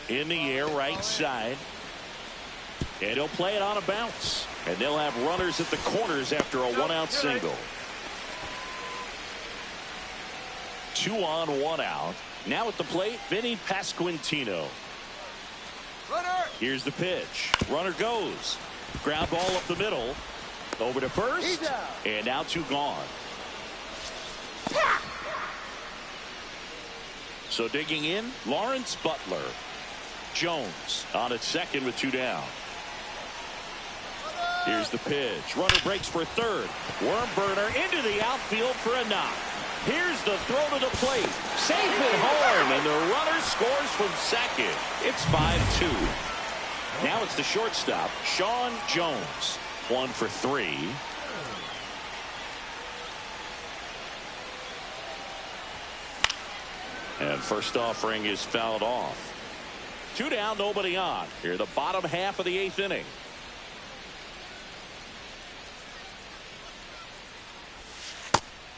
In the air, right side. And he'll play it on a bounce. And they'll have runners at the corners after a one-out single. 2 on, 1 out. Now at the plate, Vinny Pasquantino. Here's the pitch. Runner goes. Ground ball up the middle. Over to first. And now 2 gone. So digging in, Lawrence Butler. Jones on at second with 2 down. Here's the pitch. Runner breaks for third. Worm burner into the outfield for a knock. Here's the throw to the plate. Safe at home, and the runner scores from second. It's 5-2. Now it's the shortstop, Sean Jones. 1 for 3. And first offering is fouled off. 2 down, nobody on. Here, the bottom half of the 8th inning.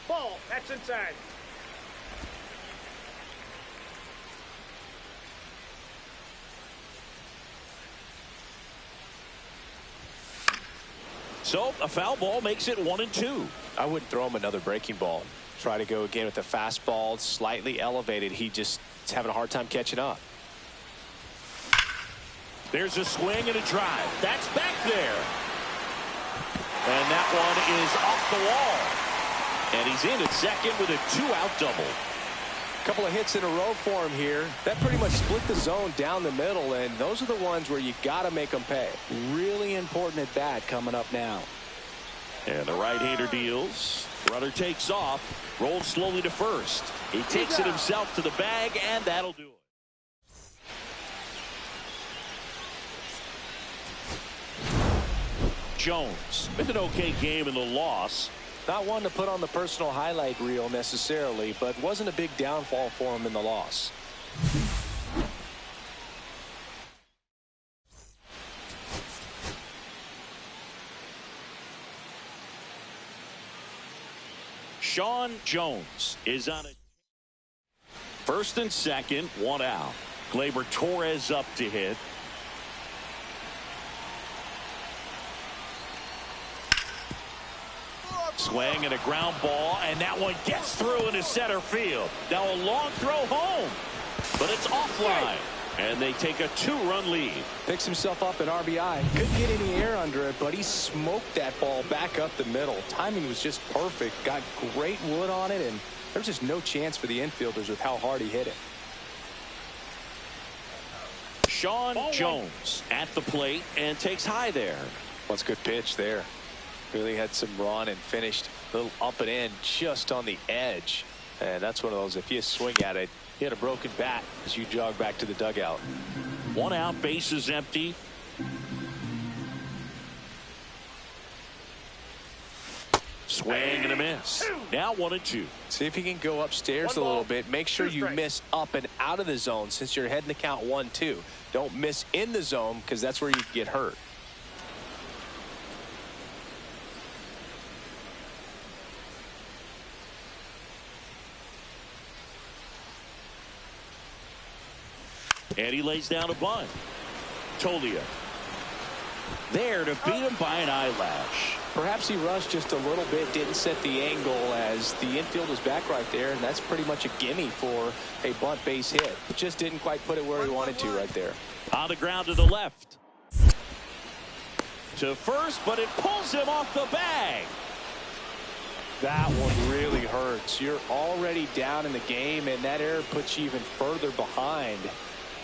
Ball. That's inside. So a foul ball makes it 1-2. I wouldn't throw him another breaking ball. Try to go again with the fastball, slightly elevated. He just is having a hard time catching up. There's a swing and a drive. That's back there. And that one is off the wall. And he's in at second with a 2-out double. Couple of hits in a row for him here. That pretty much split the zone down the middle, and those are the ones where you got to make them pay. Really important at bat coming up now. And the right-hander deals. Runner takes off. Rolls slowly to first. He takes it himself to the bag, and that'll do it. Jones with an okay game in the loss. Not one to put on the personal highlight reel necessarily, but wasn't a big downfall for him in the loss. Sean Jones is on it. First and second, 1 out. Gleyber Torres up to hit. Swing and a ground ball, and that one gets through into center field. Now a long throw home, but it's offline, and they take a 2-run lead. Picks himself up an RBI. Couldn't get any air under it, but he smoked that ball back up the middle. Timing was just perfect. Got great wood on it, and there's just no chance for the infielders with how hard he hit it. Sean Jones at the plate and takes high there. That's a good pitch there. Really had some run and finished a little up and in just on the edge. And that's one of those, if you swing at it, you had a broken bat as you jog back to the dugout. 1 out, bases empty. Swing and a miss. Now 1-2. See if you can go upstairs a little bit. Make sure you miss up and out of the zone since you're heading the count 1-2. Don't miss in the zone because that's where you get hurt. And he lays down a bunt. Tolia there to beat him by an eyelash. Perhaps he rushed just a little bit, didn't set the angle as the infield is back right there, and that's pretty much a gimme for a bunt base hit. Just didn't quite put it where he wanted to right there. On the ground to the left. To first, but it pulls him off the bag. That one really hurts. You're already down in the game, and that error puts you even further behind.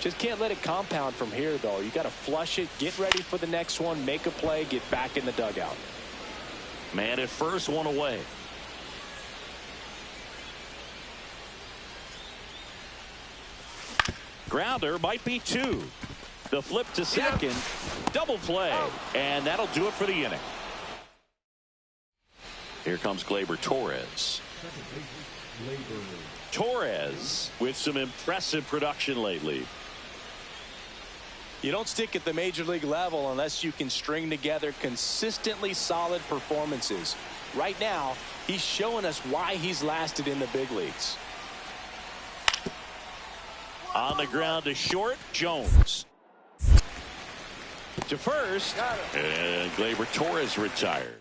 Just can't let it compound from here, though. You got to flush it, get ready for the next one, make a play, get back in the dugout. Man at first, 1 away. Grounder might be 2. The flip to second, double play, and that'll do it for the inning. Here comes Gleyber Torres. Torres with some impressive production lately. You don't stick at the major league level unless you can string together consistently solid performances. Right now, he's showing us why he's lasted in the big leagues. On the ground to short, Jones. To first, and Gleyber Torres retired.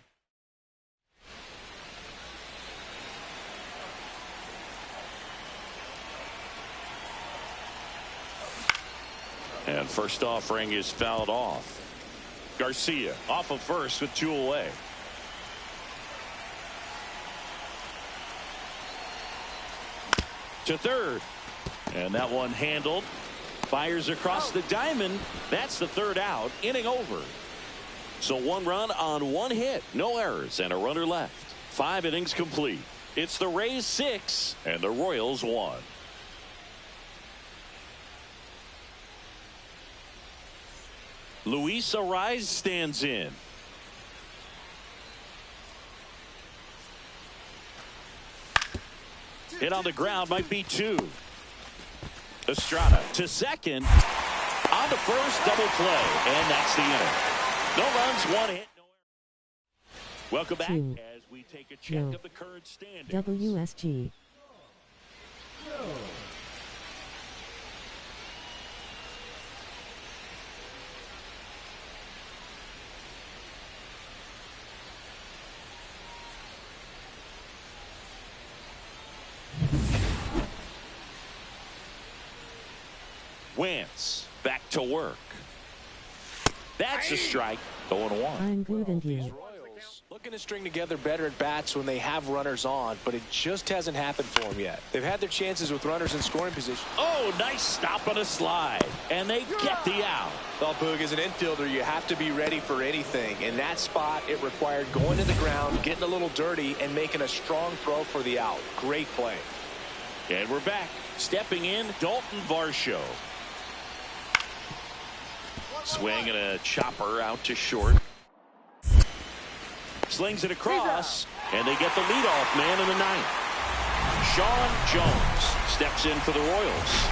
And first offering is fouled off. Garcia off of first with 2 away. To third. And that one handled. Fires across the diamond. That's the 3rd out. Inning over. So 1 run on 1 hit. No errors and a runner left. 5 innings complete. It's the Rays 6 and the Royals 1. Luis Arraez stands in. Hit on the ground might be 2. Estrada to second. On to first, double play, and that's the inning. No runs, 1 hit, no errors. Welcome back as we take a check of the current standings. WSG. Wentz back to work. That's a strike. 0-1. I'm Gludenview. Royals looking to string together better at bats when they have runners on, but it just hasn't happened for them yet. They've had their chances with runners in scoring position. Oh, nice stop on a slide. And they get the out. Well, Boog, as an infielder, you have to be ready for anything. In that spot, it required going to the ground, getting a little dirty, and making a strong throw for the out. Great play. And we're back. Stepping in, Dalton Varsho. Swing and a chopper out to short. Slings it across, and they get the leadoff man in the 9th. Sean Jones steps in for the Royals.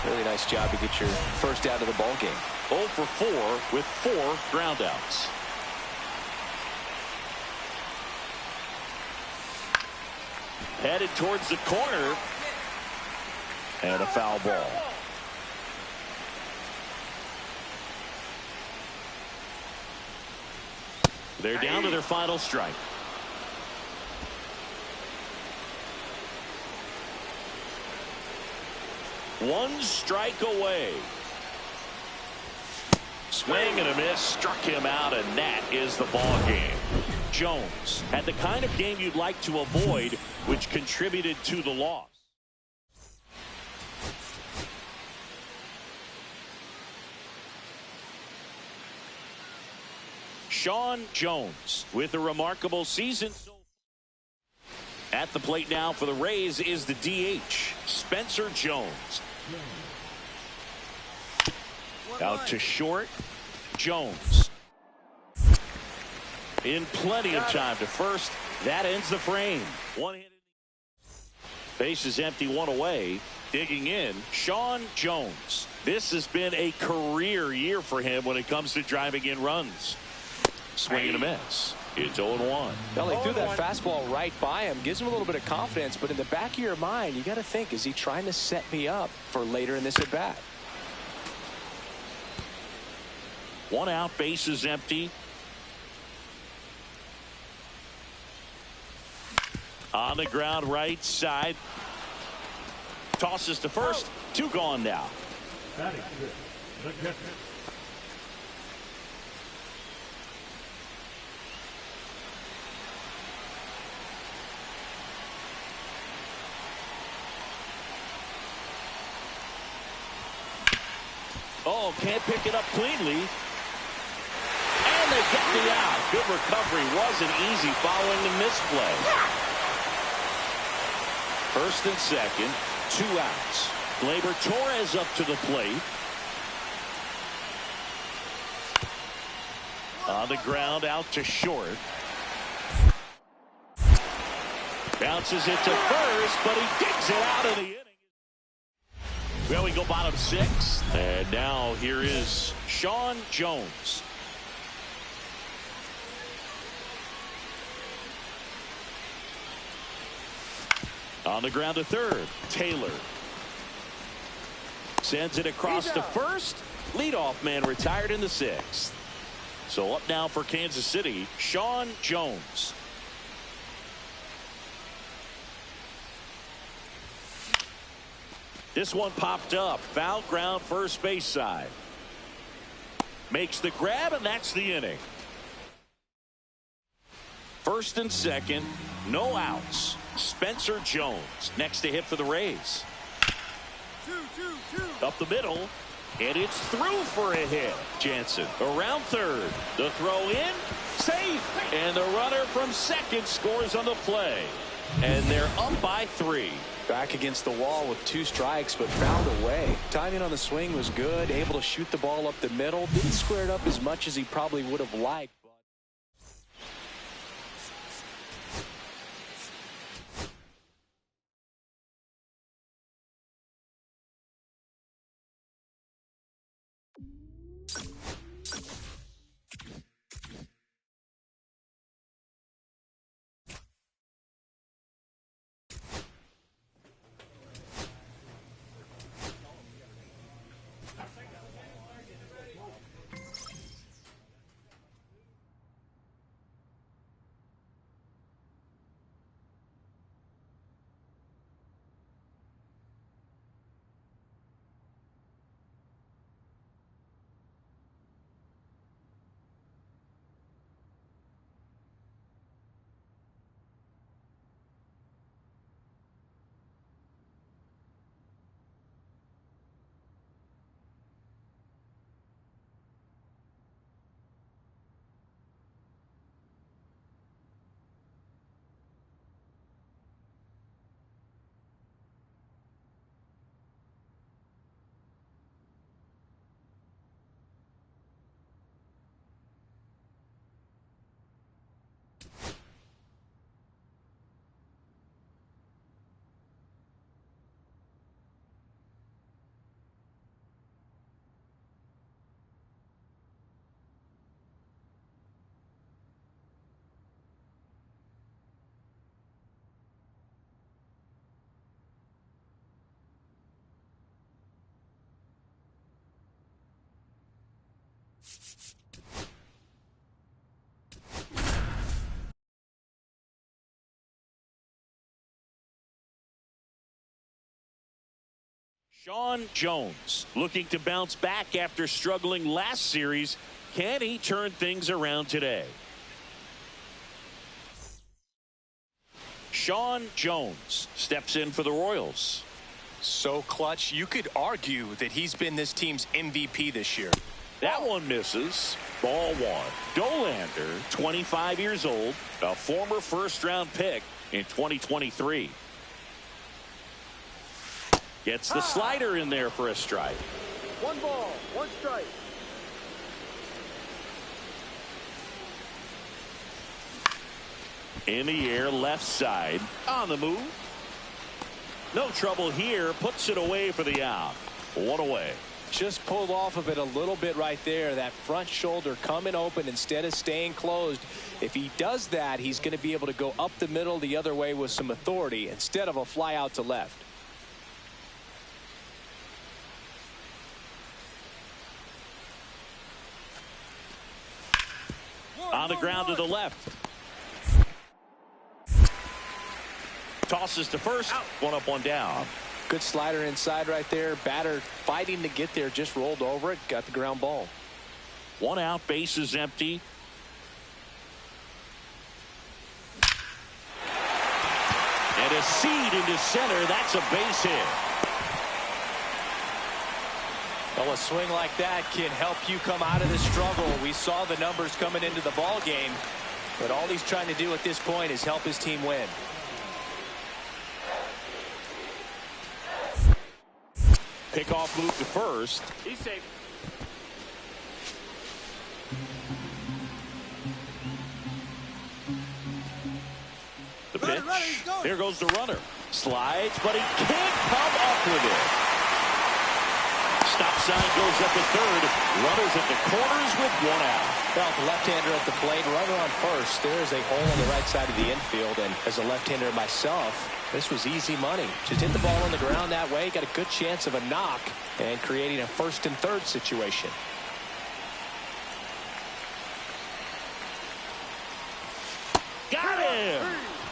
Really nice job to get your first out of the ball game. 0 for 4 with 4 groundouts. Headed towards the corner, and a foul ball. They're down to their final strike. One strike away. Swing and a miss, struck him out, and that is the ball game. Jones had the kind of game you'd like to avoid, which contributed to the loss. Sean Jones with a remarkable season. At the plate now for the Rays is the DH, Spencer Jones. Out to short, Jones. In plenty of time to first. That ends the frame. One hit. Base is empty, 1 away. Digging in, Sean Jones. This has been a career year for him when it comes to driving in runs. Swing and a miss. It's 0-1. Well, he threw that fastball right by him. Gives him a little bit of confidence, but in the back of your mind, you got to think, is he trying to set me up for later in this at-bat? 1 out, base is empty. On the ground, right side. Tosses to first. 2 gone now. Batting fifth, the catcher. Oh, can't pick it up cleanly. And they get the out. Good recovery. Wasn't easy following the misplay. First and second, 2 outs. Gleyber Torres up to the plate. On the ground, out to short. Bounces it to first, but he digs it out of the inning. Well, we go bottom 6. And now here is Sean Jones. On the ground to third, Taylor. Sends it across to first. Leadoff man retired in the 6th. So up now for Kansas City, Sean Jones. This one popped up. Foul ground, first base side. makes the grab, and that's the inning. First and second, no outs. Spencer Jones next to hit for the Rays. Up the middle, and it's through for a hit. Jansen around third. The throw in, safe, and the runner from second scores on the play. And they're up by 3. Back against the wall with 2 strikes, but found a way. Timing on the swing was good, able to shoot the ball up the middle. Didn't square it up as much as he probably would have liked. Sean Jones looking to bounce back after struggling last series. Can he turn things around today? Sean Jones steps in for the Royals. So clutch, you could argue that he's been this team's MVP this year. That one misses. Ball 1. Dollander, 25 years old, a former first-round pick in 2023. Gets the slider in there for a strike. 1 ball, 1 strike. In the air, left side, on the move. No trouble here, puts it away for the out. 1 away. Just pulled off of it a little bit right there. That front shoulder coming open instead of staying closed. If he does that, he's going to be able to go up the middle the other way with some authority instead of a fly out to left. On the ground to the left. Tosses to first. 1 up, 1 down. Good slider inside right there. Batter fighting to get there. Just rolled over it. Got the ground ball. 1 out. Base is empty. And a seed into center. That's a base hit. Well, a swing like that can help you come out of the struggle. We saw the numbers coming into the ball game, but all he's trying to do at this point is help his team win. Pickoff move to first. He's safe. The pitch. Here goes the runner. Slides, but he can't come up with it. Stop sign goes up at third. Runners at the corners with 1 out. Well, the left-hander at the plate, runner on first. There's a hole on the right side of the infield, and as a left-hander myself, this was easy money. Just hit the ball on the ground that way, got a good chance of a knock, and creating a first and third situation. Got him!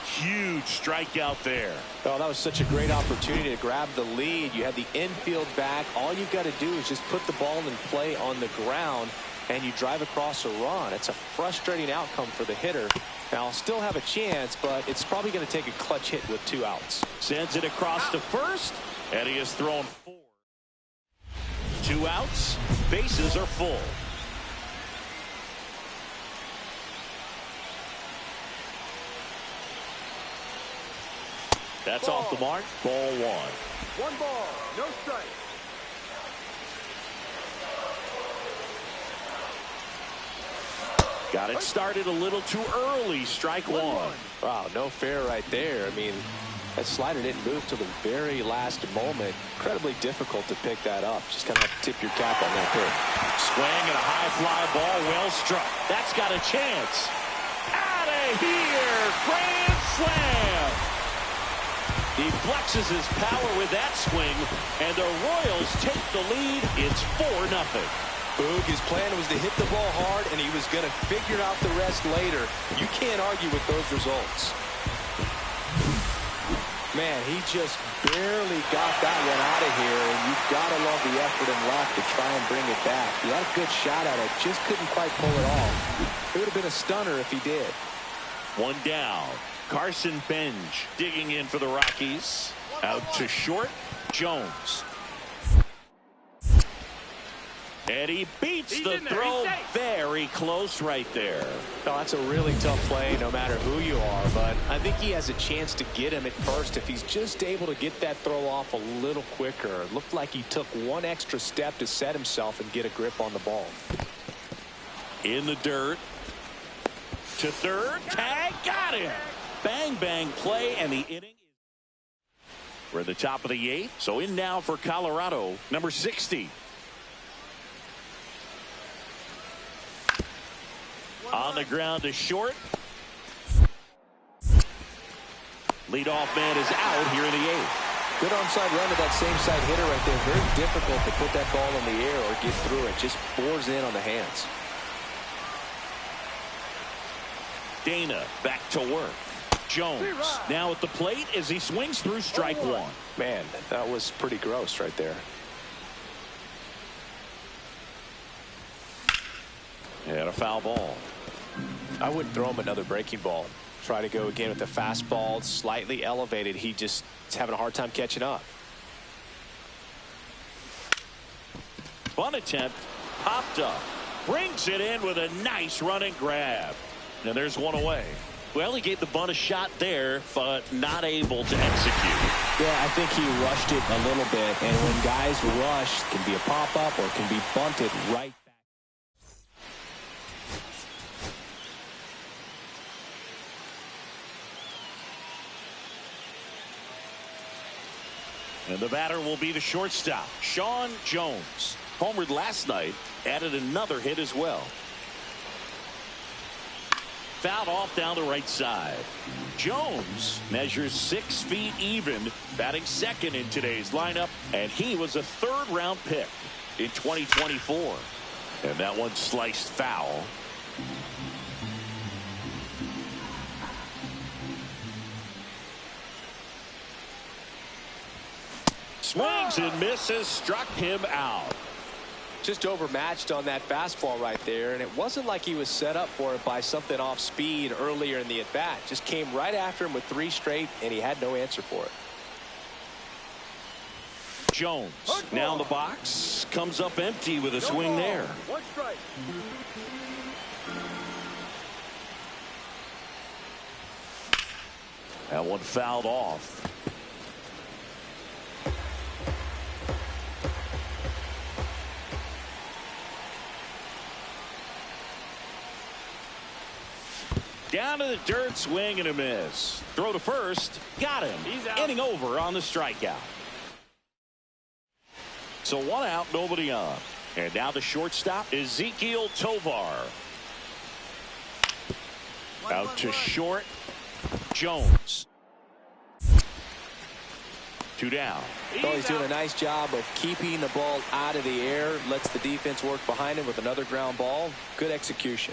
Huge strikeout there. Oh, that was such a great opportunity to grab the lead. You had the infield back. All you've got to do is just put the ball in play on the ground. and you drive across a run. It's a frustrating outcome for the hitter. Now, I'll still have a chance, but it's probably going to take a clutch hit with 2 outs. Sends it across to first, and he has thrown 4. 2 outs, bases are full. That's off the mark. Ball 1. 1 ball, no strike. Got it started a little too early. Strike 1. Wow, no fair right there. I mean, that slider didn't move till the very last moment. Incredibly difficult to pick that up. Just kind of have to tip your cap on that pitch. Swing and a high fly ball, well struck. That's got a chance. Out of here. Grand slam. He flexes his power with that swing, and the Royals take the lead. It's 4-0. Boog, his plan was to hit the ball hard, and he was going to figure out the rest later. You can't argue with those results. Man, he just barely got that one out of here, and you've got to love the effort and luck to try and bring it back. He had a good shot at it, just couldn't quite pull it off. It would have been a stunner if he did. 1 down. Carson Benj digging in for the Rockies. Out to short. Jones. And he beats the throw very close right there. No, that's a really tough play no matter who you are, but I think he has a chance to get him at first if he's just able to get that throw off a little quicker. It looked like he took 1 extra step to set himself and get a grip on the ball. In the dirt. To third. Tag. Got him. Bang, bang play, and the inning. We're at the top of the 8th. So in now for Colorado, number 60. On the ground to short. Leadoff man is out here in the 8th. Good onside run to that same side hitter right there. Very difficult to put that ball in the air or get through it. Just bores in on the hands. Dana back to work. Jones now at the plate as he swings through strike 1. Man, that was pretty gross right there. And a foul ball. I wouldn't throw him another breaking ball. Try to go again with the fastball, slightly elevated. He just is having a hard time catching up. Bunt attempt, popped up, brings it in with a nice running grab. And there's 1 away. Well, he gave the bunt a shot there, but not able to execute. Yeah, I think he rushed it a little bit, and when guys rush, it can be a pop-up or it can be bunted right back. And the batter will be the shortstop, Sean Jones. Homered last night, added another hit as well. Fouled off down the right side. Jones measures 6 feet even, batting second in today's lineup, and he was a 3rd-round pick in 2024. And that one sliced foul. Swings and misses, struck him out. Just overmatched on that fastball right there, and it wasn't like he was set up for it by something off speed earlier in the at-bat. Just came right after him with 3 straight, and he had no answer for it. Jones now in the box, comes up empty with a swing there. 1 strike. That one fouled off. Down to the dirt, swing and a miss. Throw to first, got him. Inning over on the strikeout. So 1 out, nobody on. And now the shortstop, Ezequiel Tovar. Out to short, Jones. 2 down. Well, he's doing a nice job of keeping the ball out of the air. Lets the defense work behind him with another ground ball. Good execution.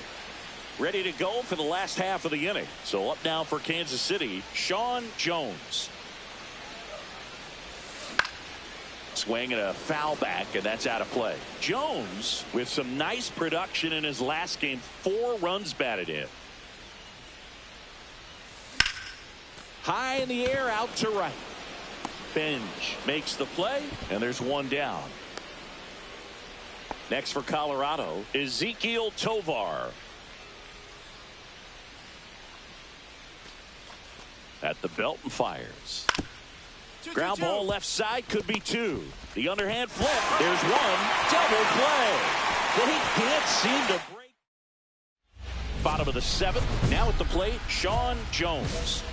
Ready to go for the last half of the inning. So up now for Kansas City, Sean Jones. Swing and a foul back, and that's out of play. Jones with some nice production in his last game. 4 runs batted in. High in the air, out to right. Benj makes the play, and there's one down. Next for Colorado, Ezequiel Tovar. At the belt and fires. Ground ball left side, could be 2. The underhand flip. There's 1. Double play. They can't seem to break. Bottom of the 7th. Now at the plate, Sean Jones.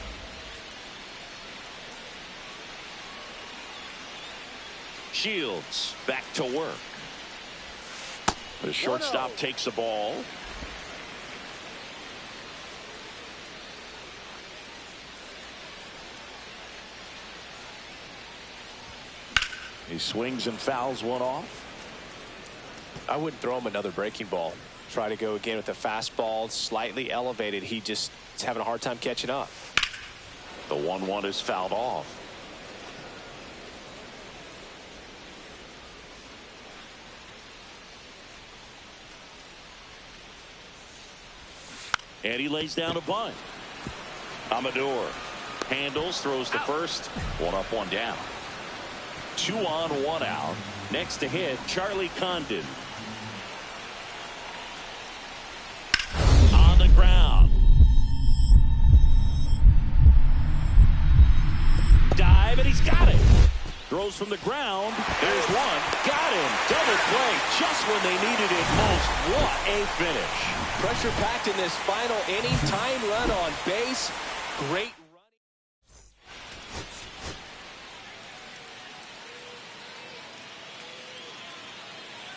Shields back to work. The shortstop takes the ball. He swings and fouls one off. I wouldn't throw him another breaking ball. Try to go again with the fastball, slightly elevated. He just is having a hard time catching up. The 1-1 is fouled off. And he lays down a bunt. Amador handles, throws to first. 1 up, 1 down. 2 on, 1 out. Next to hit, Charlie Condon. On the ground. Dive, and he's got it. Throws from the ground. There's 1. Got him. Double play just when they needed it most. What a finish. Pressure packed in this final inning. Tying run on base. Great.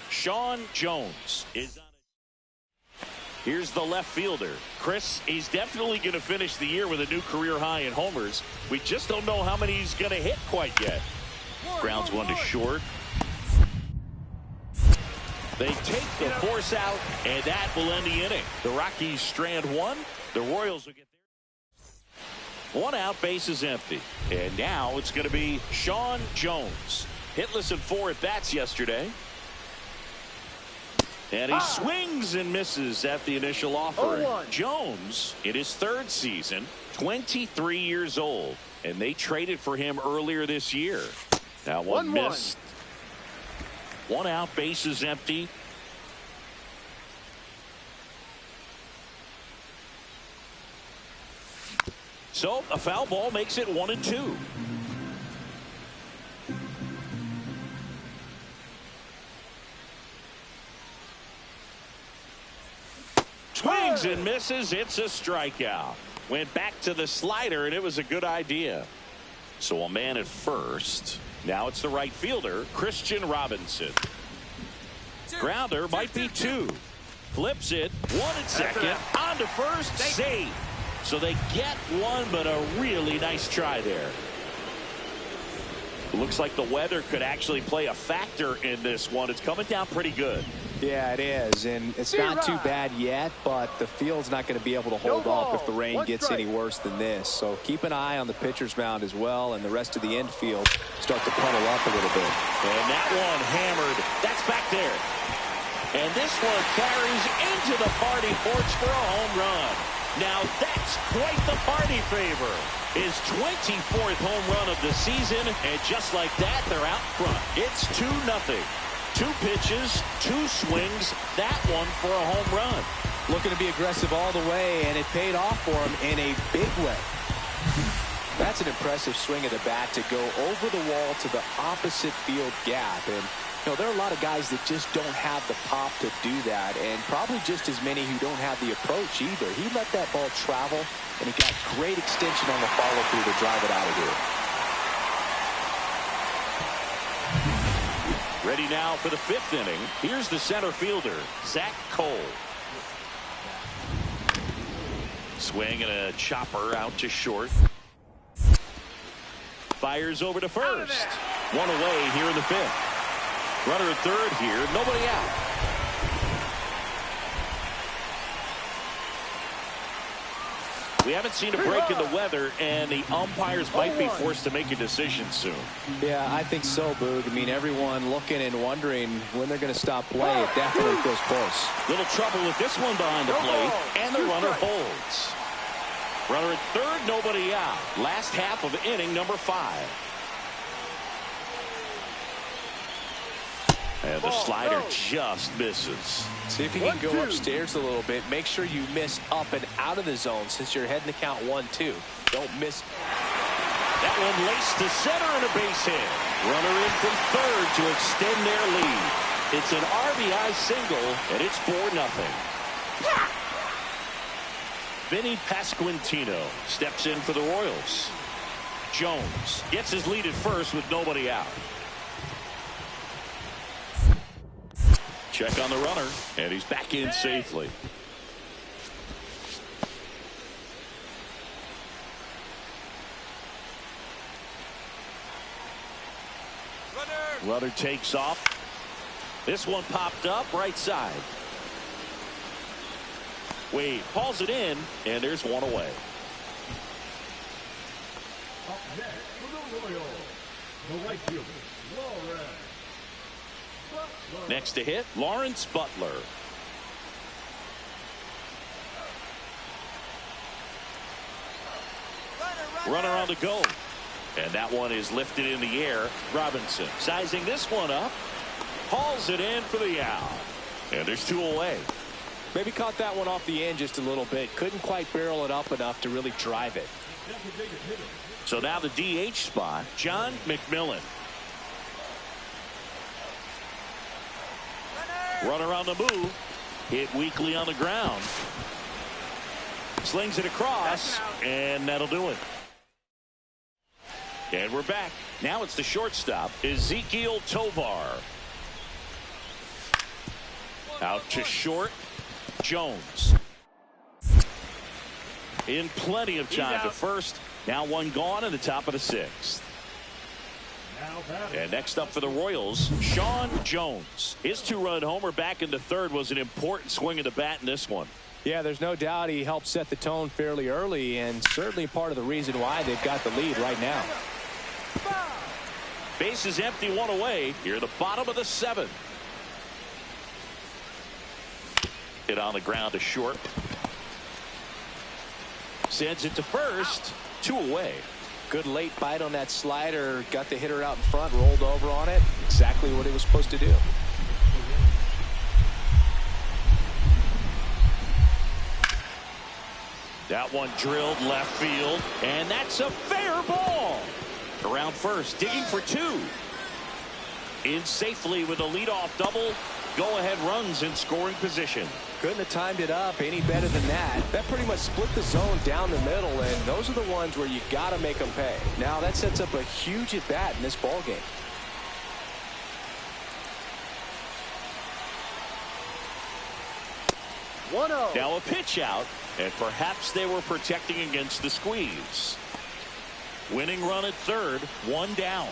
Sean Jones is on it. Here's the left fielder, Chris. He's definitely going to finish the year with a new career high in homers. We just don't know how many he's going to hit quite yet. Grounds 1 to short. They take the force out, and that will end the inning. The Rockies strand 1. The Royals will get there. 1 out, base is empty. And now it's going to be Sean Jones. Hitless in 4 at-bats yesterday. And he swings and misses at the initial offering. Jones, in his 3rd season, 23 years old. And they traded for him earlier this year. Now 1 missed. 1 out, base is empty. So a foul ball makes it 1-2. Swings and misses. It's a strikeout. Went back to the slider, and it was a good idea. So a man at first. Now it's the right fielder, Christian Robinson. Grounder might be 2. Flips it. 1 at second. On to first. Safe. So they get 1, but a really nice try there. Looks like the weather could actually play a factor in this one. It's coming down pretty good. Yeah, it is, and it's not too bad yet, but the field's not going to be able to hold off if the rain gets any worse than this. So keep an eye on the pitcher's mound as well, and the rest of the infield start to puddle up a little bit. And that one hammered. That's back there. And this one carries into the party porch for a home run. Now that's quite the party favor. His 24th home run of the season, and just like that, they're out front. It's 2-0. 2 pitches, 2 swings, that one for a home run. Looking to be aggressive all the way, and it paid off for him in a big way. That's an impressive swing of the bat to go over the wall to the opposite field gap. And you know, there are a lot of guys that just don't have the pop to do that, and probably just as many who don't have the approach either. He let that ball travel, and he got great extension on the follow-through to drive it out of here. Ready now for the 5th inning. Here's the center fielder, Zach Cole. Swing and a chopper out to short. Fires over to first. 1 away here in the 5th. Runner at 3rd here, nobody out. We haven't seen a break in the weather, and the umpires might be forced to make a decision soon. Yeah, I think so, Boog. I mean, everyone looking and wondering when they're going to stop play. It definitely feels close. Little trouble with this one behind the plate, and the runner holds. Runner at third, nobody out. Last half of inning number 5. And the slider just misses. See if you can go upstairs a little bit. Make sure you miss up and out of the zone since you're heading to count 1-2. Don't miss. That one laced to center and a base hit. Runner in from third to extend their lead. It's an RBI single, and it's 4-0. Vinny Pasquantino steps in for the Royals. Jones gets his lead at first with nobody out. Check on the runner, and he's back in safely. Runner takes off. This one popped up right side. Wade hauls it in, and there's one away. Up next for the Royals, the right fielder, Lawrence Butler. Next to hit, Lawrence Butler. Runner on the go. And that one is lifted in the air. Robinson sizing this one up. Hauls it in for the out. And there's 2 away. Maybe caught that one off the end just a little bit. Couldn't quite barrel it up enough to really drive it. So now the DH spot, John McMillan. Runner on the move. Hit weakly on the ground. Slings it across, and that'll do it. And we're back. Now it's the shortstop, Ezequiel Tovar. Out to short, Jones. In plenty of time to first. Now one gone in the top of the 6th. And next up for the Royals, Sean Jones. His 2-run homer back into third was an important swing of the bat in this one. Yeah, there's no doubt he helped set the tone fairly early, and certainly part of the reason why they've got the lead right now. Base is empty, 1 away. Here, the bottom of the 7th. Hit on the ground to short. Sends it to first. 2 away. Good late bite on that slider. Got the hitter out in front, rolled over on it. Exactly what he was supposed to do. That one drilled left field, and that's a fair ball. Around first, digging for 2. In safely with a leadoff double. Go-ahead runs in scoring position. Couldn't have timed it up any better than that. That pretty much split the zone down the middle, and those are the ones where you got to make them pay. Now that sets up a huge at-bat in this ball game. Now a pitch out, and perhaps they were protecting against the squeeze. Winning run at third, 1 down.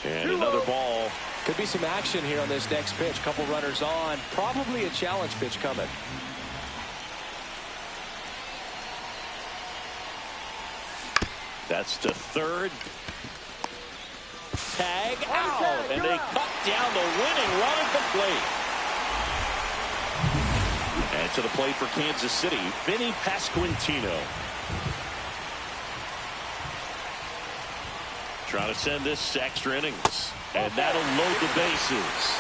And another ball. Could be some action here on this next pitch. Couple runners on. Probably a challenge pitch coming. That's to third. Tag out, and they cut down the winning run at the plate. And to the plate for Kansas City, Vinny Pasquantino. Trying to send this extra innings, and that'll load the bases.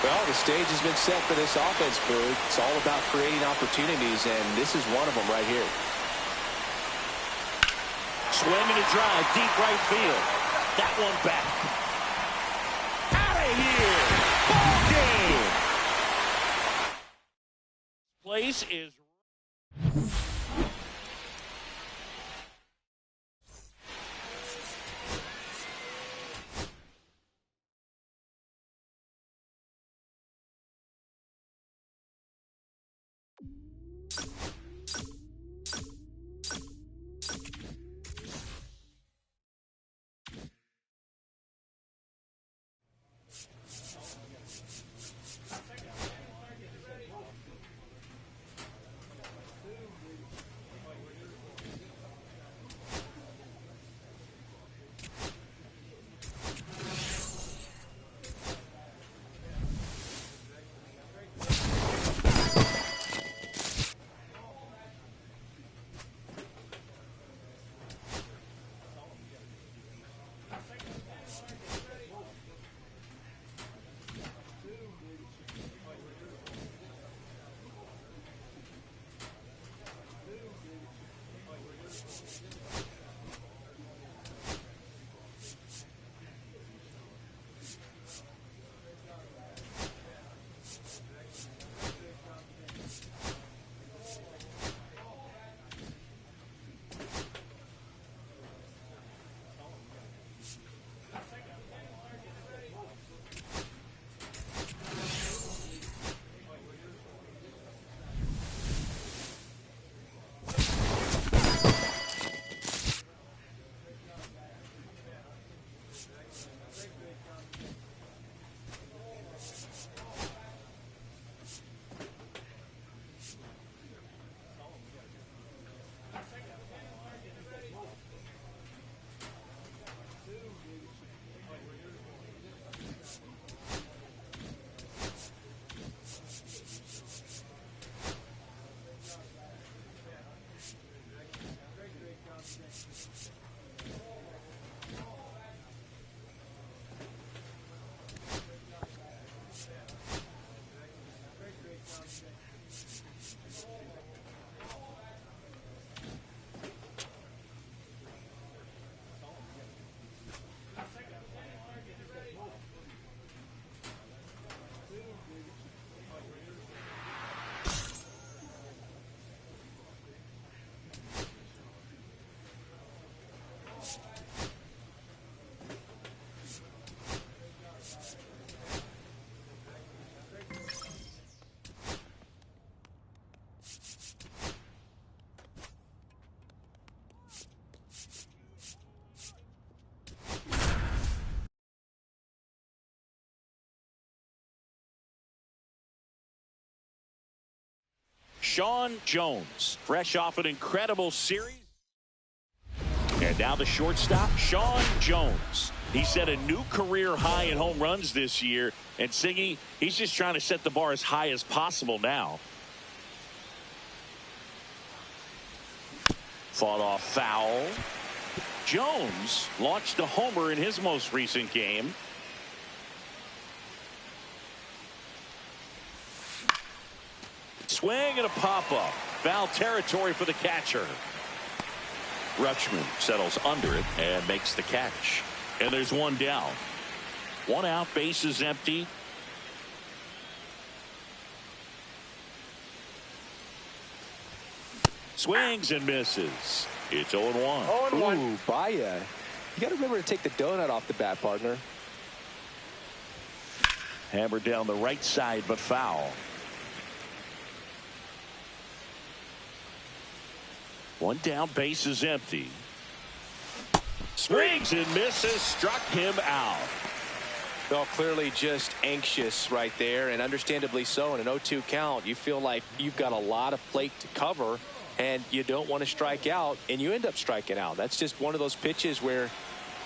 Well, the stage has been set for this offense, Boog. It's all about creating opportunities, and this is one of them right here. Swing and a drive, deep right field. That one back. Out of here. Ball game. Place is. Sean Jones, fresh off an incredible series. And now the shortstop, Sean Jones. He set a new career high in home runs this year. And Siggy, he's just trying to set the bar as high as possible now. Fought off foul. Jones launched a homer in his most recent game. Swing and a pop-up. Foul territory for the catcher. Rutschman settles under it and makes the catch. And there's one down. One out, base is empty. Swings and misses. It's 0-1. 0-1. Ooh, Baya. You got to remember to take the donut off the bat, partner. Hammered down the right side, but foul. One down, base is empty. Swings and misses, struck him out. Well, clearly just anxious right there, and understandably so. In an 0-2 count, you feel like you've got a lot of plate to cover, and you don't want to strike out, and you end up striking out. That's just one of those pitches where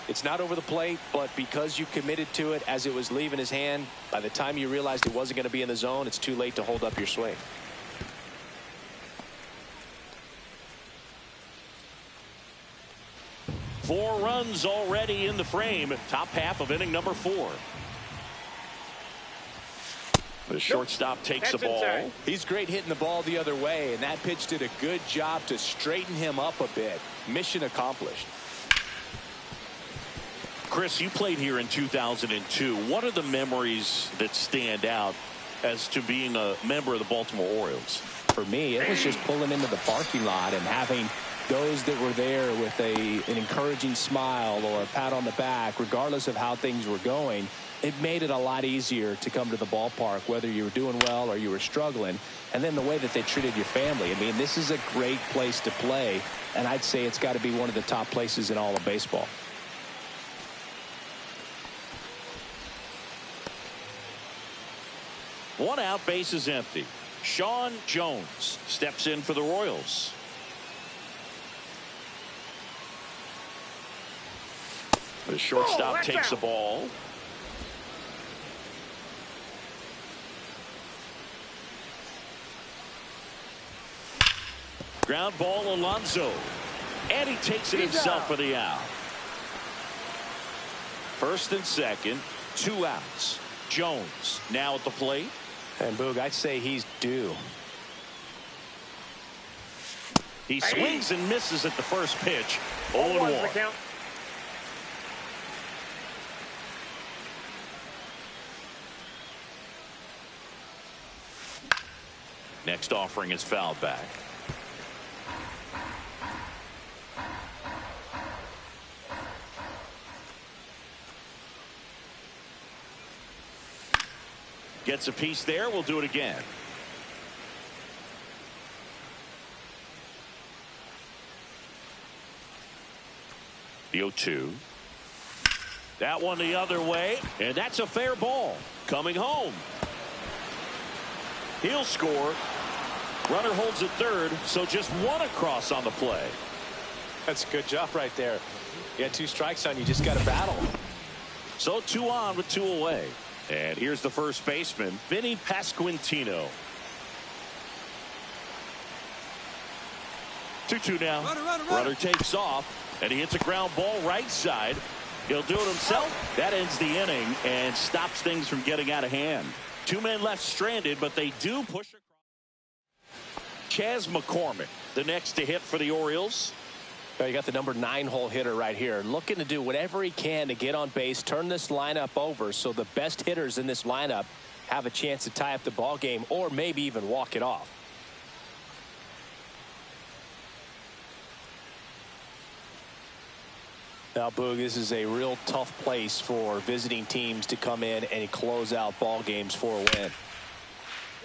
it's not over the plate, but because you committed to it as it was leaving his hand, by the time you realized it wasn't going to be in the zone, it's too late to hold up your swing. Four runs already in the frame. Top half of inning number 4. The shortstop takes the ball. inside. He's great hitting the ball the other way, and that pitch did a good job to straighten him up a bit. Mission accomplished. Chris, you played here in 2002. What are the memories that stand out as to being a member of the Baltimore Orioles? For me, it was just pulling into the parking lot and having those that were there with an encouraging smile or a pat on the back, regardless of how things were going. It made it a lot easier to come to the ballpark, whether you were doing well or you were struggling. And then the way that they treated your family. I mean, this is a great place to play, and I'd say it's got to be one of the top places in all of baseball. One out, base is empty. Sean Jones steps in for the Royals. The shortstop takes the ball. Ground ball, Alonso. And he takes it himself for the out. First and second, 2 outs. Jones now at the plate. And Boog, I'd say he's due. He swings and misses at the first pitch. 0-1 the 0-1. count. Next offering is fouled back. Gets a piece there. We'll do it again. The 0-2. That one the other way, and that's a fair ball. Coming home. He'll score. Runner holds at third, so just 1 across on the play. That's a good job right there. You got 2 strikes on you, just got to battle. So 2 on with 2 away. And here's the first baseman, Vinny Pasquantino. 2-2 now. Runner takes off, and he hits a ground ball right side. He'll do it himself. That ends the inning and stops things from getting out of hand. 2 men left stranded, but they do push across. Chas McCormick, the next to hit for the Orioles. You got the number 9 hole hitter right here, looking to do whatever he can to get on base, turn this lineup over so the best hitters in this lineup have a chance to tie up the ball game or maybe even walk it off. Now, Boog, this is a real tough place for visiting teams to come in and close out ball games for a win.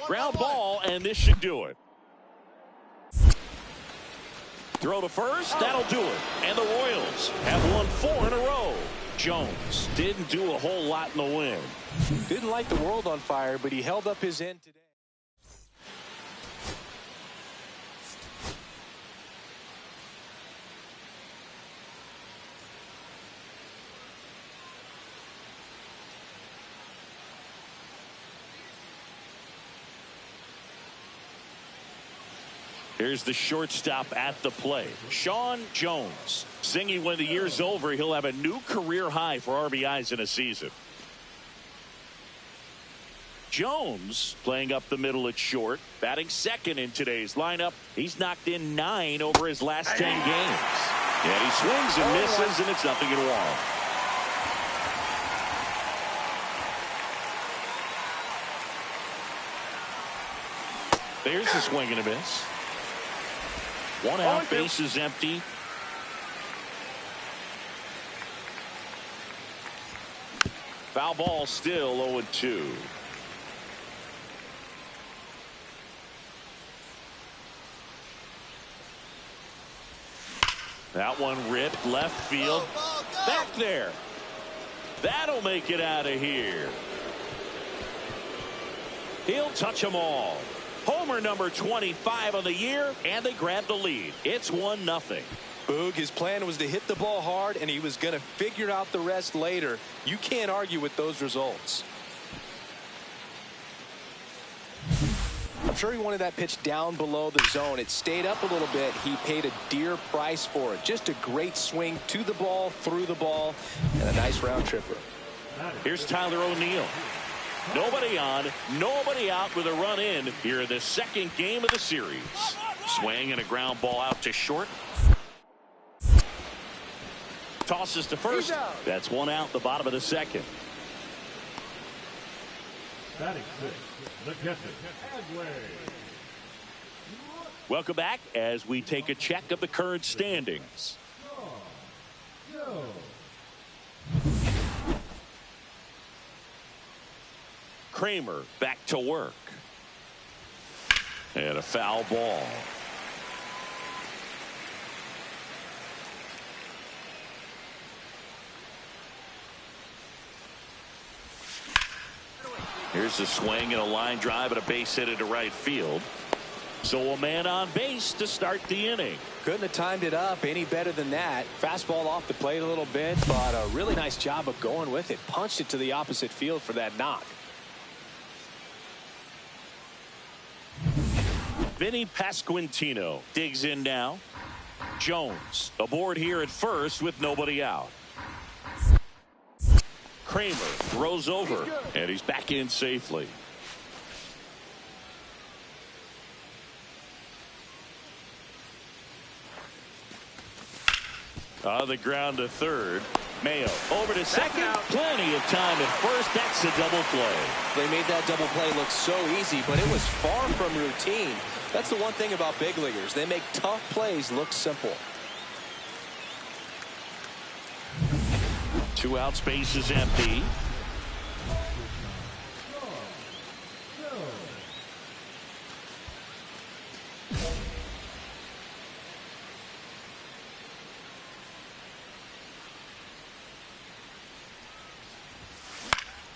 Ground ball, and this should do it. Throw to first, that'll do it. And the Royals have won 4 in a row. Jones didn't do a whole lot in the win. Didn't light the world on fire, but he held up his end today. Here's the shortstop at the plate, Sean Jones. Singing when the year's over, he'll have a new career high for RBIs in a season. Jones playing up the middle at short, batting second in today's lineup. He's knocked in 9 over his last 10 games. And he swings and misses, and it's 0-1. There's the swing and a miss. 1 out, base is empty. Foul ball, still 0-2. That one ripped left field. Back there. That'll make it out of here. He'll touch them all. Homer number 25 on the year, and they grab the lead. It's 1-0. Boog, his plan was to hit the ball hard, and he was going to figure out the rest later. You can't argue with those results. I'm sure he wanted that pitch down below the zone. It stayed up a little bit. He paid a dear price for it. Just a great swing to the ball, through the ball, and a nice round tripper. Here's Tyler O'Neill. Nobody on, nobody out with a run in here in the second game of the series. Swing and a ground ball out to short. Tosses to first. That's 1 out, the bottom of the second. Batting 6, the catcher, Adley. Welcome back as we take a check of the current standings. Kramer back to work. And a foul ball. Here's a swing and a line drive and a base hit into right field. So a man on base to start the inning. Couldn't have timed it up any better than that. Fastball off the plate a little bit, but a really nice job of going with it. Punched it to the opposite field for that knock. Vinny Pasquantino digs in now. Jones aboard here at first with nobody out. Kramer throws over, and he's back in safely. On the ground to third. Mayo over to second. Plenty of time at first. That's a double play. They made that double play look so easy, but it was far from routine. That's the one thing about big leaguers. They make tough plays look simple. 2 out, space is empty.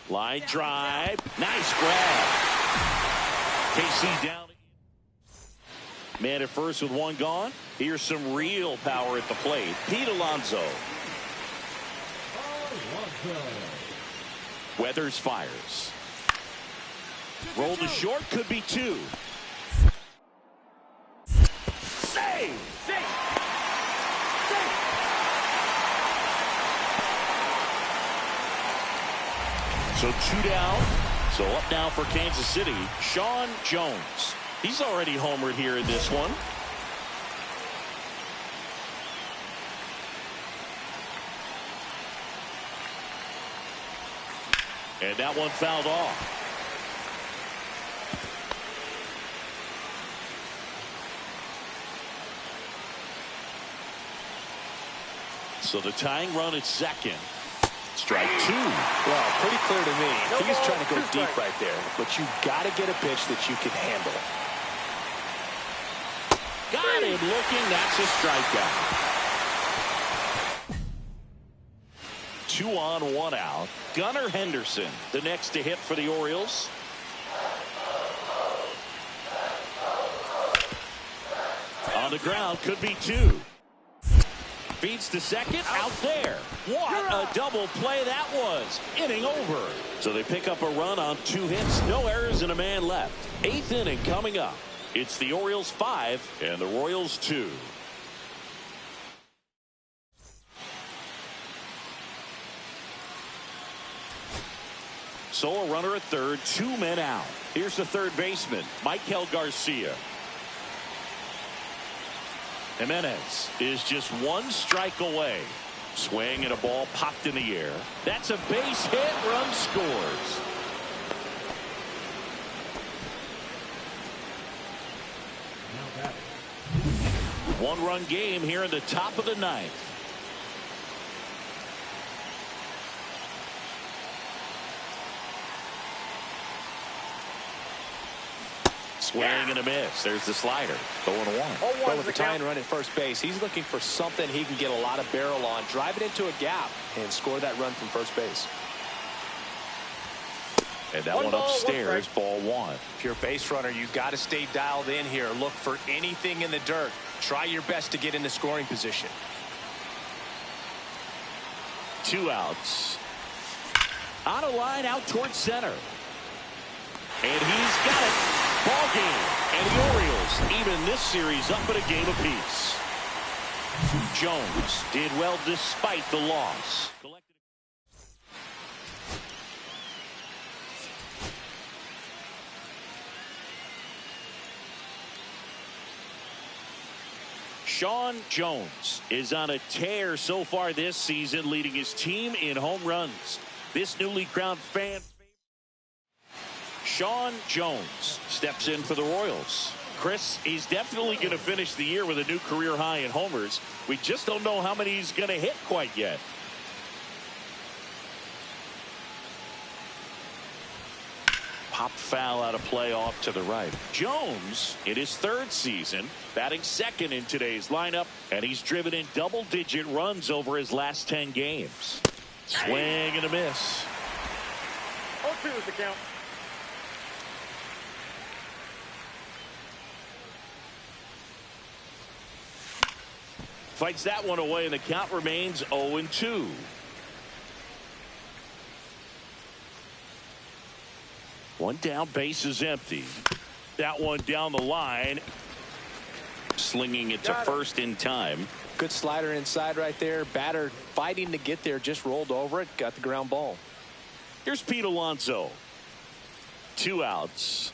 Line drive. Nice grab. KC down. Man at first with 1 gone. Here's some real power at the plate. Pete Alonso. Weathers fires. Roll to short, could be 2. Save! So 2 down. So up now for Kansas City, Sean Jones. He's already homered here in this one. And that one fouled off. So the tying run at second. Strike 2. Well, pretty clear to me. He's trying to go deep right there, but you got to get a pitch that you can handle. Got him looking. That's a strikeout. 2 on, 1 out. Gunnar Henderson, the next to hit for the Orioles. On the ground, could be 2. Feeds to second, out there. What a double play that was. Inning over. So they pick up a run on 2 hits, no errors, and a man left. 8th inning coming up. It's the Orioles 5 and the Royals 2. So a runner at third, 2 men out. Here's the third baseman, Maikel Garcia. Jimenez is just 1 strike away. Swing and a ball popped in the air. That's a base hit. Run scores. Now batting. 1-run game here in the top of the 9th. Swing and a miss. There's the slider. 0-1. Well, with the tying run at first base, he's looking for something he can get a lot of barrel on. Drive it into a gap and score that run from first base. And that one upstairs, ball 1. If you're a base runner, you got to stay dialed in here. Look for anything in the dirt. Try your best to get into scoring position. 2 outs. On a line out towards center. And he's got it. Ball game. And the Orioles even this series up at a game apiece. Jones did well despite the loss. Sean Jones is on a tear so far this season, leading his team in home runs. This newly crowned fan Sean Jones steps in for the Royals. Chris, he's definitely going to finish the year with a new career high in homers. We just don't know how many he's going to hit quite yet. Pop foul out of play off to the right. Jones, in his 3rd season, batting 2nd in today's lineup, and he's driven in double-digit runs over his last 10 games. Swing and a miss. 0-2 is the count. Fights that one away, and the count remains 0-2. One down, base is empty. That one down the line. Slinging it to first in time. Good slider inside right there. Batter fighting to get there, just rolled over it, got the ground ball. Here's Pete Alonso. 2 outs.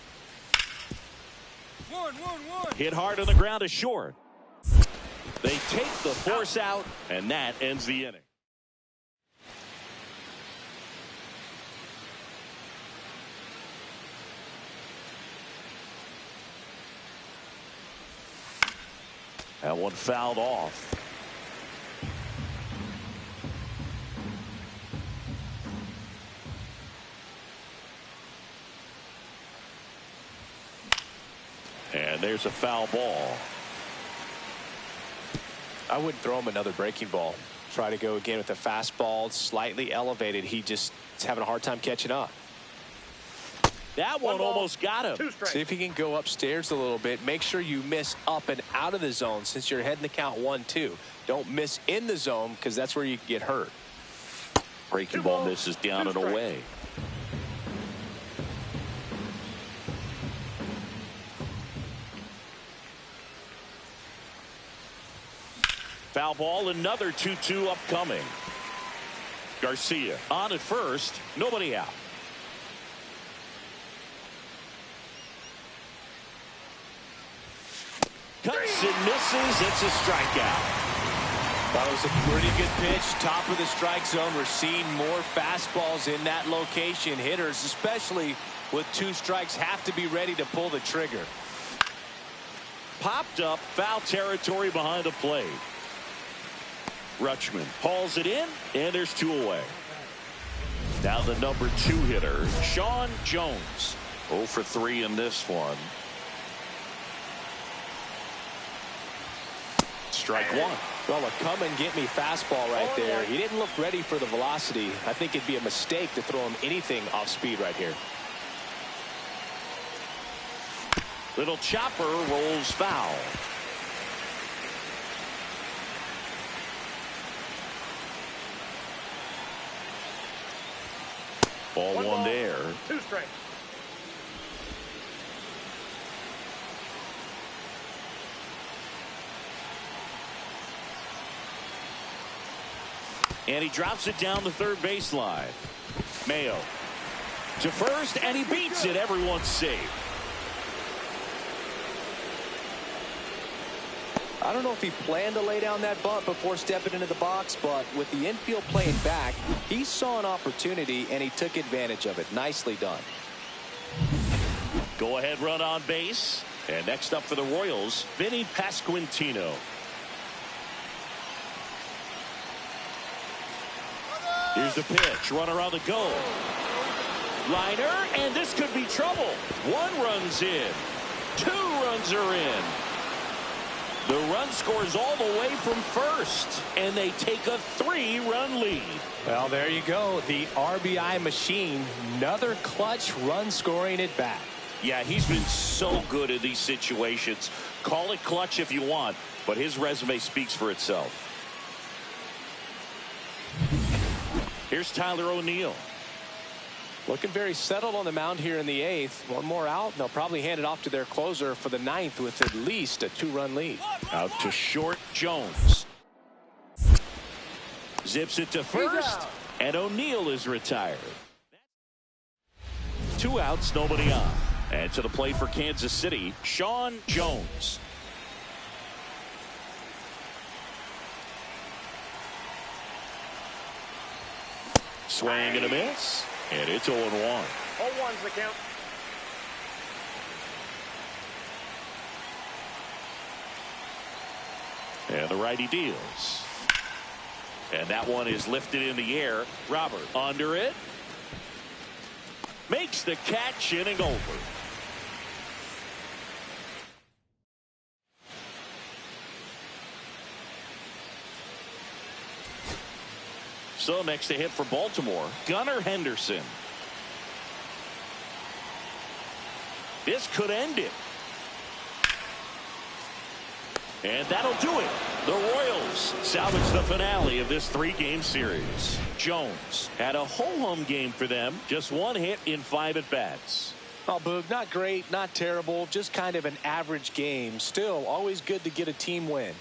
1-1-1. Hit hard on the ground to short. They take the force out, and that ends the inning. That one fouled off. And there's a foul ball. I wouldn't throw him another breaking ball. Try to go again with a fastball, slightly elevated. He just is having a hard time catching up. That one almost got him. See if he can go upstairs a little bit. Make sure you miss up and out of the zone since you're heading the count 1-2. Don't miss in the zone because that's where you get hurt. Breaking ball misses down and away. Foul ball, another 2-2 upcoming. Garcia on at first, nobody out. Cuts and misses. It's a strikeout. That was a pretty good pitch. Top of the strike zone. We're seeing more fastballs in that location. Hitters, especially with 2 strikes, have to be ready to pull the trigger. Popped up, foul territory behind the plate. Rutschman hauls it in, and there's 2 away. Now the number 2 hitter, Sean Jones. 0 for 3 in this one. Strike 1. Well, a come and get me fastball right there. He didn't look ready for the velocity. I think it'd be a mistake to throw him anything off speed right here. Little chopper rolls foul. Ball 1 there. 2 strikes. And he drops it down the third baseline. Mayo to first, and he beats it. Everyone's safe. I don't know if he planned to lay down that bunt before stepping into the box, but with the infield playing back, he saw an opportunity and he took advantage of it. Nicely done. Go ahead run on base. And next up for the Royals, Vinny Pasquantino. Here's the pitch. Runner on the go. Liner, and this could be trouble. 1 run's in. 2 runs are in. The run scores all the way from first, and they take a 3-run lead. Well, there you go. The RBI machine. Another clutch run scoring at bat. Yeah, he's been so good in these situations. Call it clutch if you want, but his resume speaks for itself. Here's Tyler O'Neill. Looking very settled on the mound here in the 8th. 1 more out, and they'll probably hand it off to their closer for the 9th with at least a 2-run lead. Out to short, Jones. Zips it to first, and O'Neill is retired. 2 outs, nobody on. And to the plate for Kansas City, Sean Jones. Swing and a miss. And it's 0-1. 0-1's the count. And the righty deals. And that one is lifted in the air. Robert under it. Makes the catch, inning over. So next to hit for Baltimore, Gunnar Henderson. This could end it. And that'll do it. The Royals salvage the finale of this 3-game series. Jones had a ho-hum game for them. Just 1 hit in 5 at-bats. Oh, Boog, not great, not terrible, just kind of an average game. Still, always good to get a team win.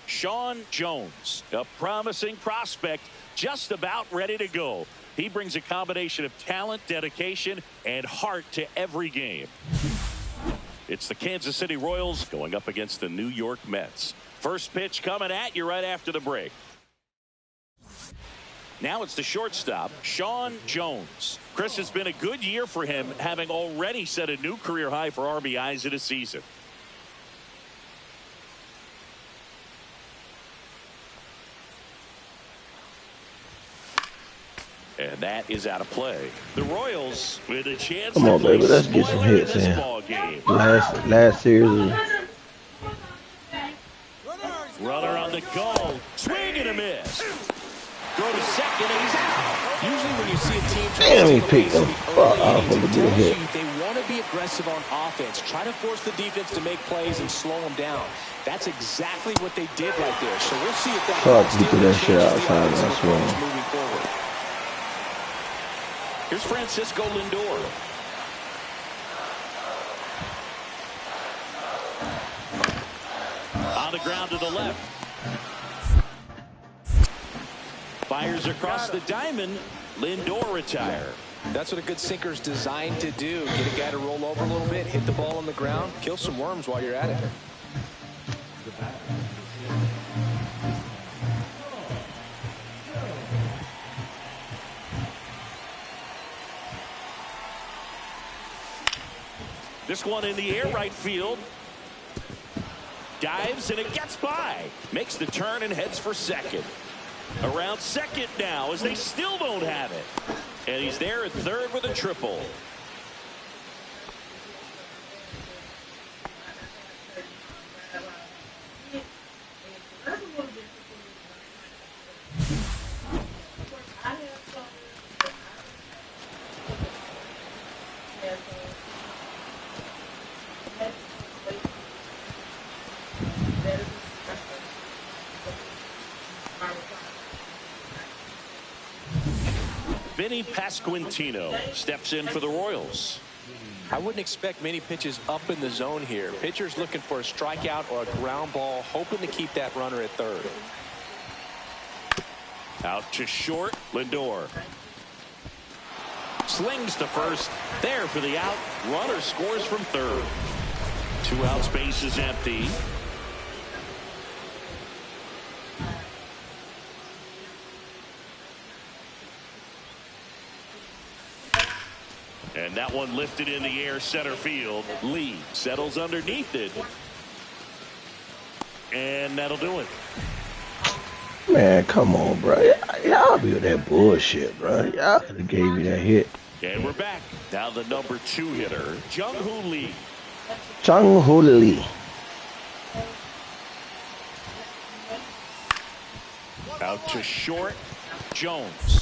Sean Jones, a promising prospect, just about ready to go. He brings a combination of talent, dedication, and heart to every game. It's the Kansas City Royals going up against the New York Mets. First pitch coming at you right after the break. Now it's the shortstop, Sean Jones. Chris, has been a good year for him, having already set a new career high for RBIs in a season. And that is out of play. The Royals with a chance Come on, to play baby, let's get some spoiler in hits this in. ball game. Last series. Runner on the go. Swing and a miss. Go to second and he's out. Usually when you see a team Damn, he picked the fuck off of a good hit. they want to be aggressive on offense. Try to force the defense to make plays and slow them down. That's exactly what they did right there. So we'll see if that Fuck, he threw that shit outside, I swear. moving forward. Here's Francisco Lindor. On the ground to the left. Fires across the diamond. Lindor retire. That's what a good sinker's designed to do. Get a guy to roll over a little bit, hit the ball on the ground, kill some worms while you're at it. This one in the air right field. Dives and it gets by. Makes the turn and heads for second. Around second now as they still don't have it. And he's there at third with a triple. Vinny Pasquantino steps in for the Royals. I wouldn't expect many pitches up in the zone here. Pitchers looking for a strikeout or a ground ball, hoping to keep that runner at third. Out to short, Lindor. Slings to first. There for the out. Runner scores from third. 2 outs, base is empty. And that one lifted in the air center field. Lee settles underneath it. And that'll do it. Man, come on, bro. Y'all be with that bullshit, bro. Y'all could have gave me that hit. And we're back. Now the number 2 hitter, Jung-Hoo Lee. Jung-Hoo Lee. Out to short, Jones.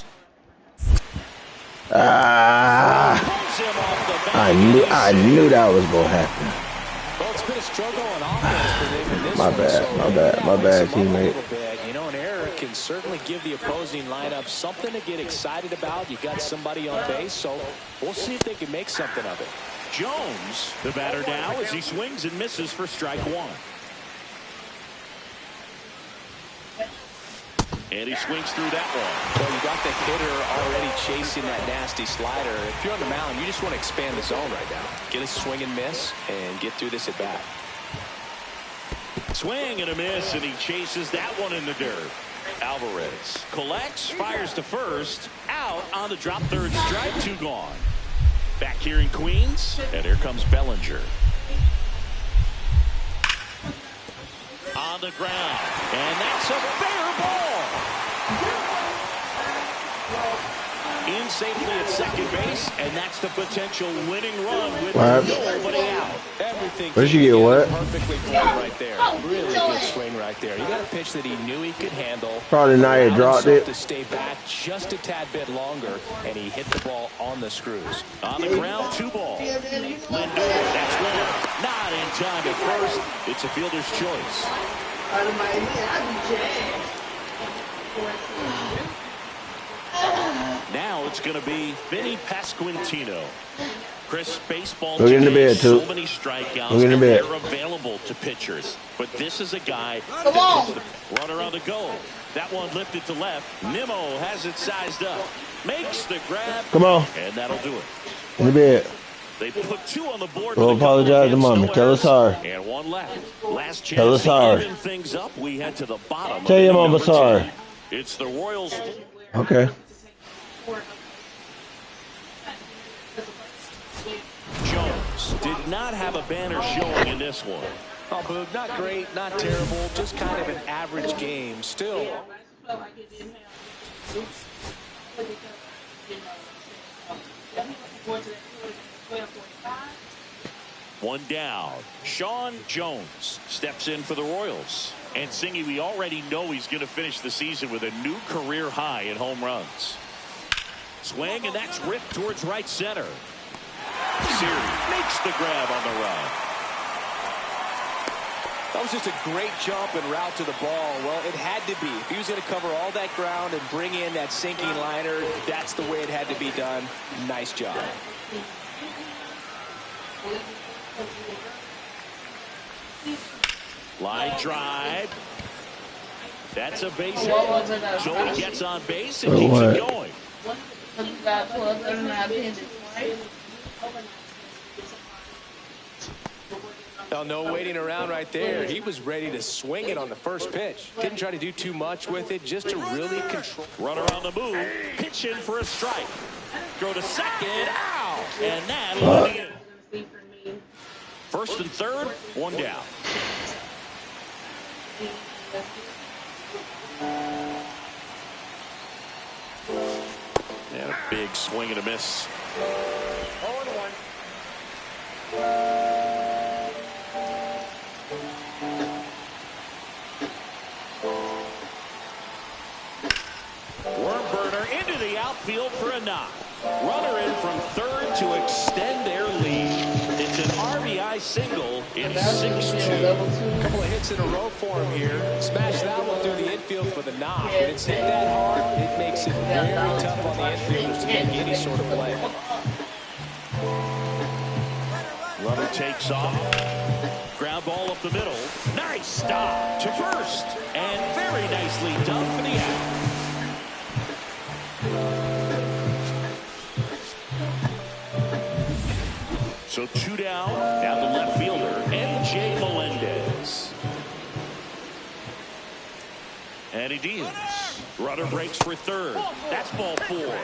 I knew that was gonna happen. Well, it's been a struggle on offense for them in this My bad, teammate. You know, an error can certainly give the opposing lineup something to get excited about. You got somebody on base, so we'll see if they can make something of it. Jones, the batter now, as he swings and misses for strike 1. And he swings through that one. So you got the hitter already chasing that nasty slider. If you're on the mound, you just want to expand the zone right now. Get a swing and miss and get through this at bat. Swing and a miss, and he chases that one in the dirt. Alvarez collects, fires to first, out on the drop third strike, 2 gone. Back here in Queens, and here comes Bellinger. On the ground, and that's a fair ball. In safely at second base, and that's the potential winning run with nobody out. Everything. Where'd you get what? Perfectly played right there. Really good swing right there. You got a pitch that he knew he could handle. Probably not yet dropped it. To stay back just a tad bit longer, and he hit the ball on the screws. On the ground, 2 ball. Lindor, that's one. Not in time at first. It's a fielder's choice. Now it's going to be Vinny Pasquantino. Chris, baseball today, so many strikeouts, and they're available to pitchers. But this is a guy that puts the runner on the go. That one lifted to left. Nimmo has it sized up. Makes the grab. Come on. And that'll do it. In the bed. They put 2 on the board. We'll apologize to Mommy. Tell us sorry. And 1 left. Last chance Tell us sorry. to even things up. We head to the bottom. Tell your mama sorry. It's the Royals. Okay. Jones did not have a banner showing in this one. Oh, Boog, not great, not terrible, just kind of an average game. Still. One down. Sean Jones steps in for the Royals. And Singy, we already know he's going to finish the season with a new career high in home runs. Swing, and that's ripped towards right center. Siri makes the grab on the run. That was just a great jump and route to the ball. Well, it had to be. If he was going to cover all that ground and bring in that sinking liner, that's the way it had to be done. Nice job. Line drive. That's a base hit. So he gets on base and keeps it going. Well, no waiting around right there. He was ready to swing it on the first pitch. Didn't try to do too much with it, just to really control. Runner on the move. Pitch in for a strike. Throw to second. Ow! And that First and third, one down. And a big swing and a miss. 0-1. Worm burner into the outfield for a knock. Runner in from third to extend their lead. It's an RBI single. It's 6-2. A couple of hits in a row for him here. Smash that one through the infield for the knock. When it's hit that hard, it makes it very tough on the infielders to make any sort of play. Runner takes off. Ground ball up the middle. Nice stop to first. And very nicely done for the out. So two down. Now the left fielder, MJ Melendez. And he deals. Runner breaks for third. That's ball 4.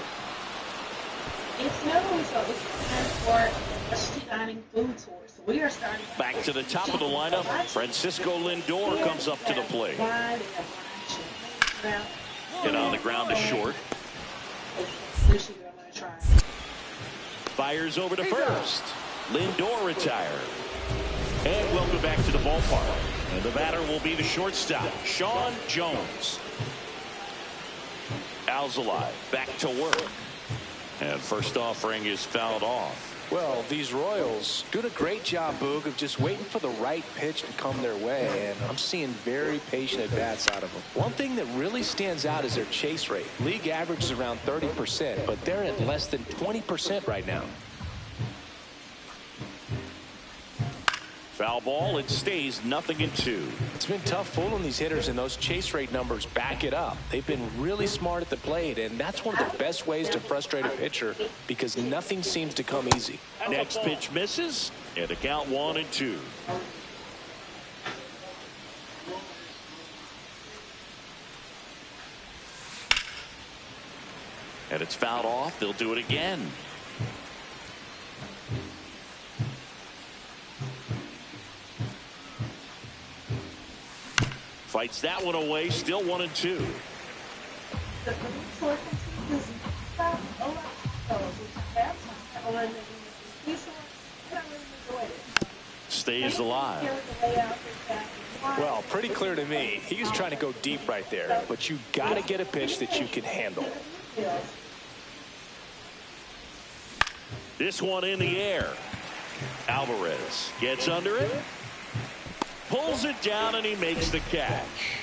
It's snowing, so it's time for a specialty dining food tour. So we are starting Back to the top of the lineup. Francisco Lindor comes up to the plate. And on the ground to short. Fires over to first. Lindor retired. And welcome back to the ballpark. And the batter will be the shortstop, Sean Jones. Alzolay back to work. And first offering is fouled off. Well, these Royals doing a great job, Boog, of just waiting for the right pitch to come their way, and I'm seeing very patient at-bats out of them. One thing that really stands out is their chase rate. League average is around 30%, but they're at less than 20% right now. Foul ball, it stays 0-2. It's been tough fooling these hitters, and those chase rate numbers back it up. They've been really smart at the plate, and that's one of the best ways to frustrate a pitcher because nothing seems to come easy. Next pitch misses, and the count 1-2. And it's fouled off. They'll do it again. Fights that one away, still 1-2. Stays alive. Well, pretty clear to me. He's trying to go deep right there, but you got to get a pitch that you can handle. This one in the air. Alvarez gets under it. Pulls it down, and he makes the catch.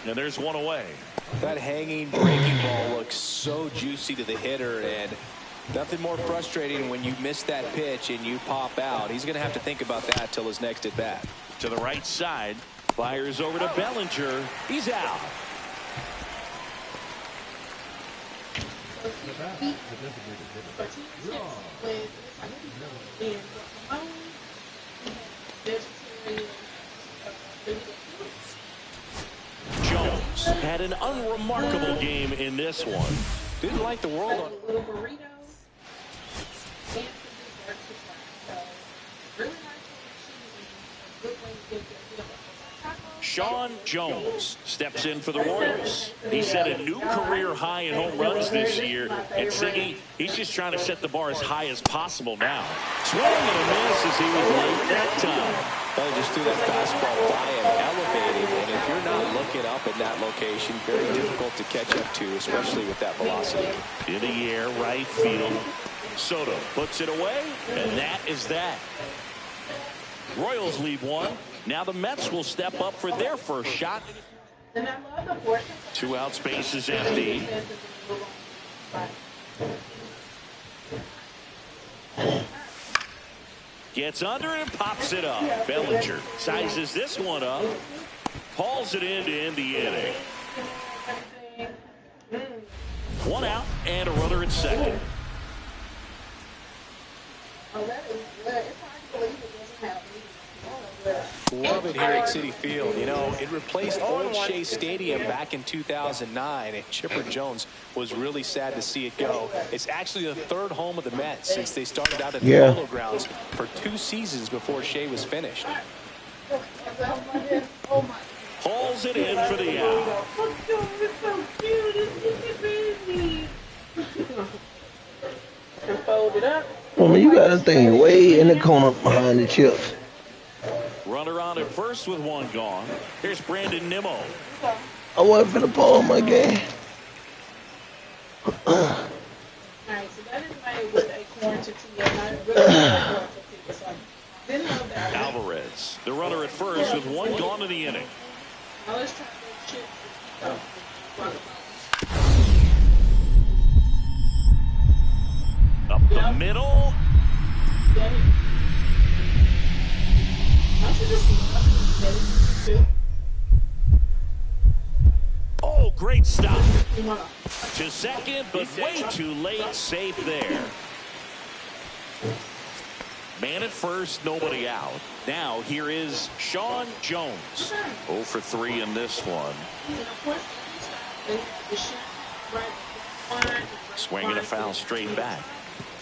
And there's one away. That hanging breaking ball looks so juicy to the hitter, and nothing more frustrating when you miss that pitch and you pop out. He's going to have to think about that till his next at bat. To the right side. Fires over to Bellinger. He's out. Jones had an unremarkable game in this one. Didn't like the world on. Sean Jones steps in for the Royals. He set a new career high in home runs this year. And Siggy, he's just trying to set the bar as high as possible now. Swing and a miss as he was late that time. Well, just threw that fastball by him, elevating, and if you're not looking up in that location, very difficult to catch up to, especially with that velocity. In the air, right field. Soto puts it away, and that is that. Royals lead 1. Now the Mets will step up for their first shot. 2 out, space is empty. Gets under and pops it up. Bellinger sizes this one up. Hauls it in to end the inning. 1 out and a runner at second. Love it here at Citi Field. You know, it replaced old Shea Stadium back in 2009, and Chipper Jones was really sad to see it go. It's actually the third home of the Mets since they started out at the Polo Grounds for 2 seasons before Shea was finished. Hauls it in for the out. Fold it up. Woman, you got that thing way in the corner behind the chips. Runner on at first with 1 gone. Here's Brandon Nimmo. I wasn't finna pause my game. Alright, so that is made with a corn tortilla. And I really like corn tortilla, so I didn't know that. Alvarez, the runner at first with 1 gone in the inning. Now let's try those chips. Up the middle. Oh, great stop. To second, but way too late. Safe there. Man at first, nobody out. Now here is Sean Jones. 0 for 3 in this one. Swinging a foul straight back.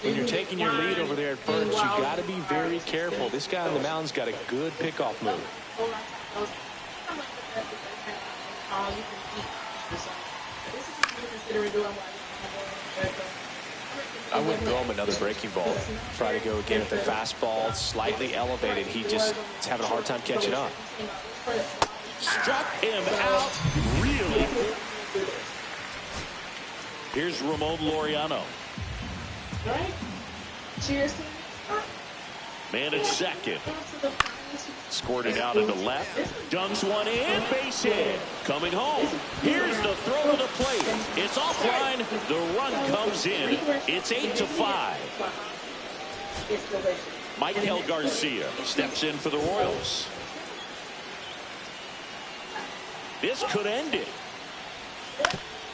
When you're taking your lead over there at first, you got to be very careful. This guy on the mound's got a good pickoff move. I wouldn't throw him another breaking ball. Try to go again with the fastball, slightly elevated. He just is having a hard time catching up. Struck him out really. Here's Ramon Laureano. Right? Cheers. Man at second. Scored it out into left. Dunks one in. Base hit. Coming home. Here's the throw to the plate. It's offline. The run comes in. It's 8-5. Michael Garcia steps in for the Royals. This could end it.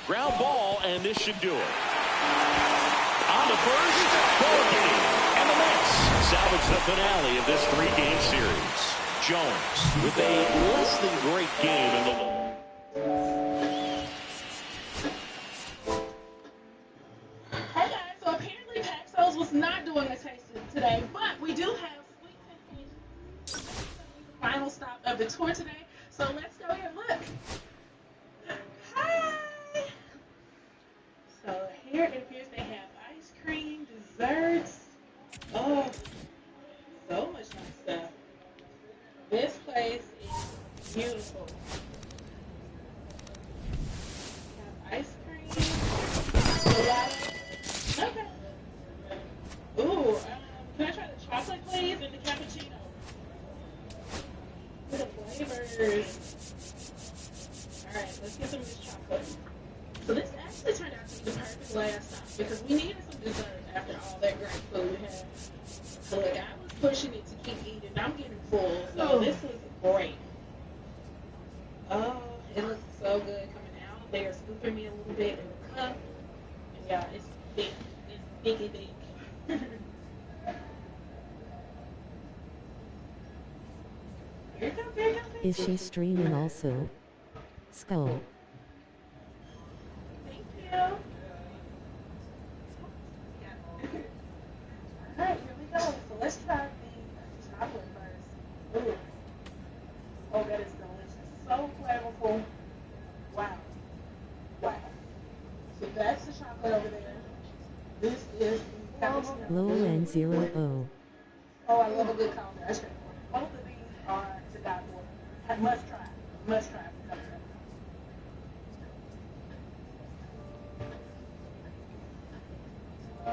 Ground ball, and this should do it. On the first, ball game. And the Mets salvage the finale of this 3-game series. Jones with a less than great game in the long. Hey guys, so apparently Paxos was not doing a tasting today, but we do have Sweet 15 final stop of the tour today. So let's go ahead and look. Hi! So here it appears they have ice cream, desserts. Oh, so much nice stuff. This place is beautiful. Have ice cream, gelato. Okay. Ooh, can I try the chocolate, please, and the cappuccino? For the flavors. All right, let's get some of this chocolate. So this actually turned out to be the perfect last stop because we needed some dessert after all that great food we had. So look, I was pushing it to keep eating. I'm getting full, so this was great. Oh, it looks so good coming out. They are scooping me a little bit in the cup. And yeah, it's thick. It's thicky thick. Here it comes, here it comes. Is she streaming also? Skull. Thank you. Alright, here we go. So let's try the chocolate first. Ooh. Oh, that is delicious. So flavorful. Wow. Wow. So that's the chocolate over there. This is the cappuccino. Low and 0-0. Oh, I love a good caramel ice cream. Both of these are to die for. I must try. Must try. I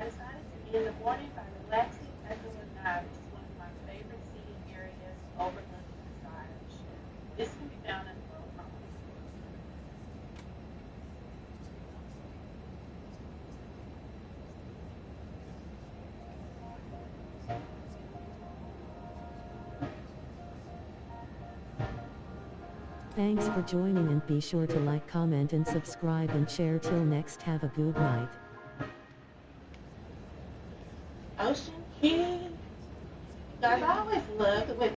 decided to end the morning by relaxing at the Lanai, which is one of my favorite seating areas overlooking the side of the ship. This can be found in the World Property. Thanks for joining and be sure to like, comment and subscribe and share. Till next, have a good night. Ocean Kid. Guys, I always love the way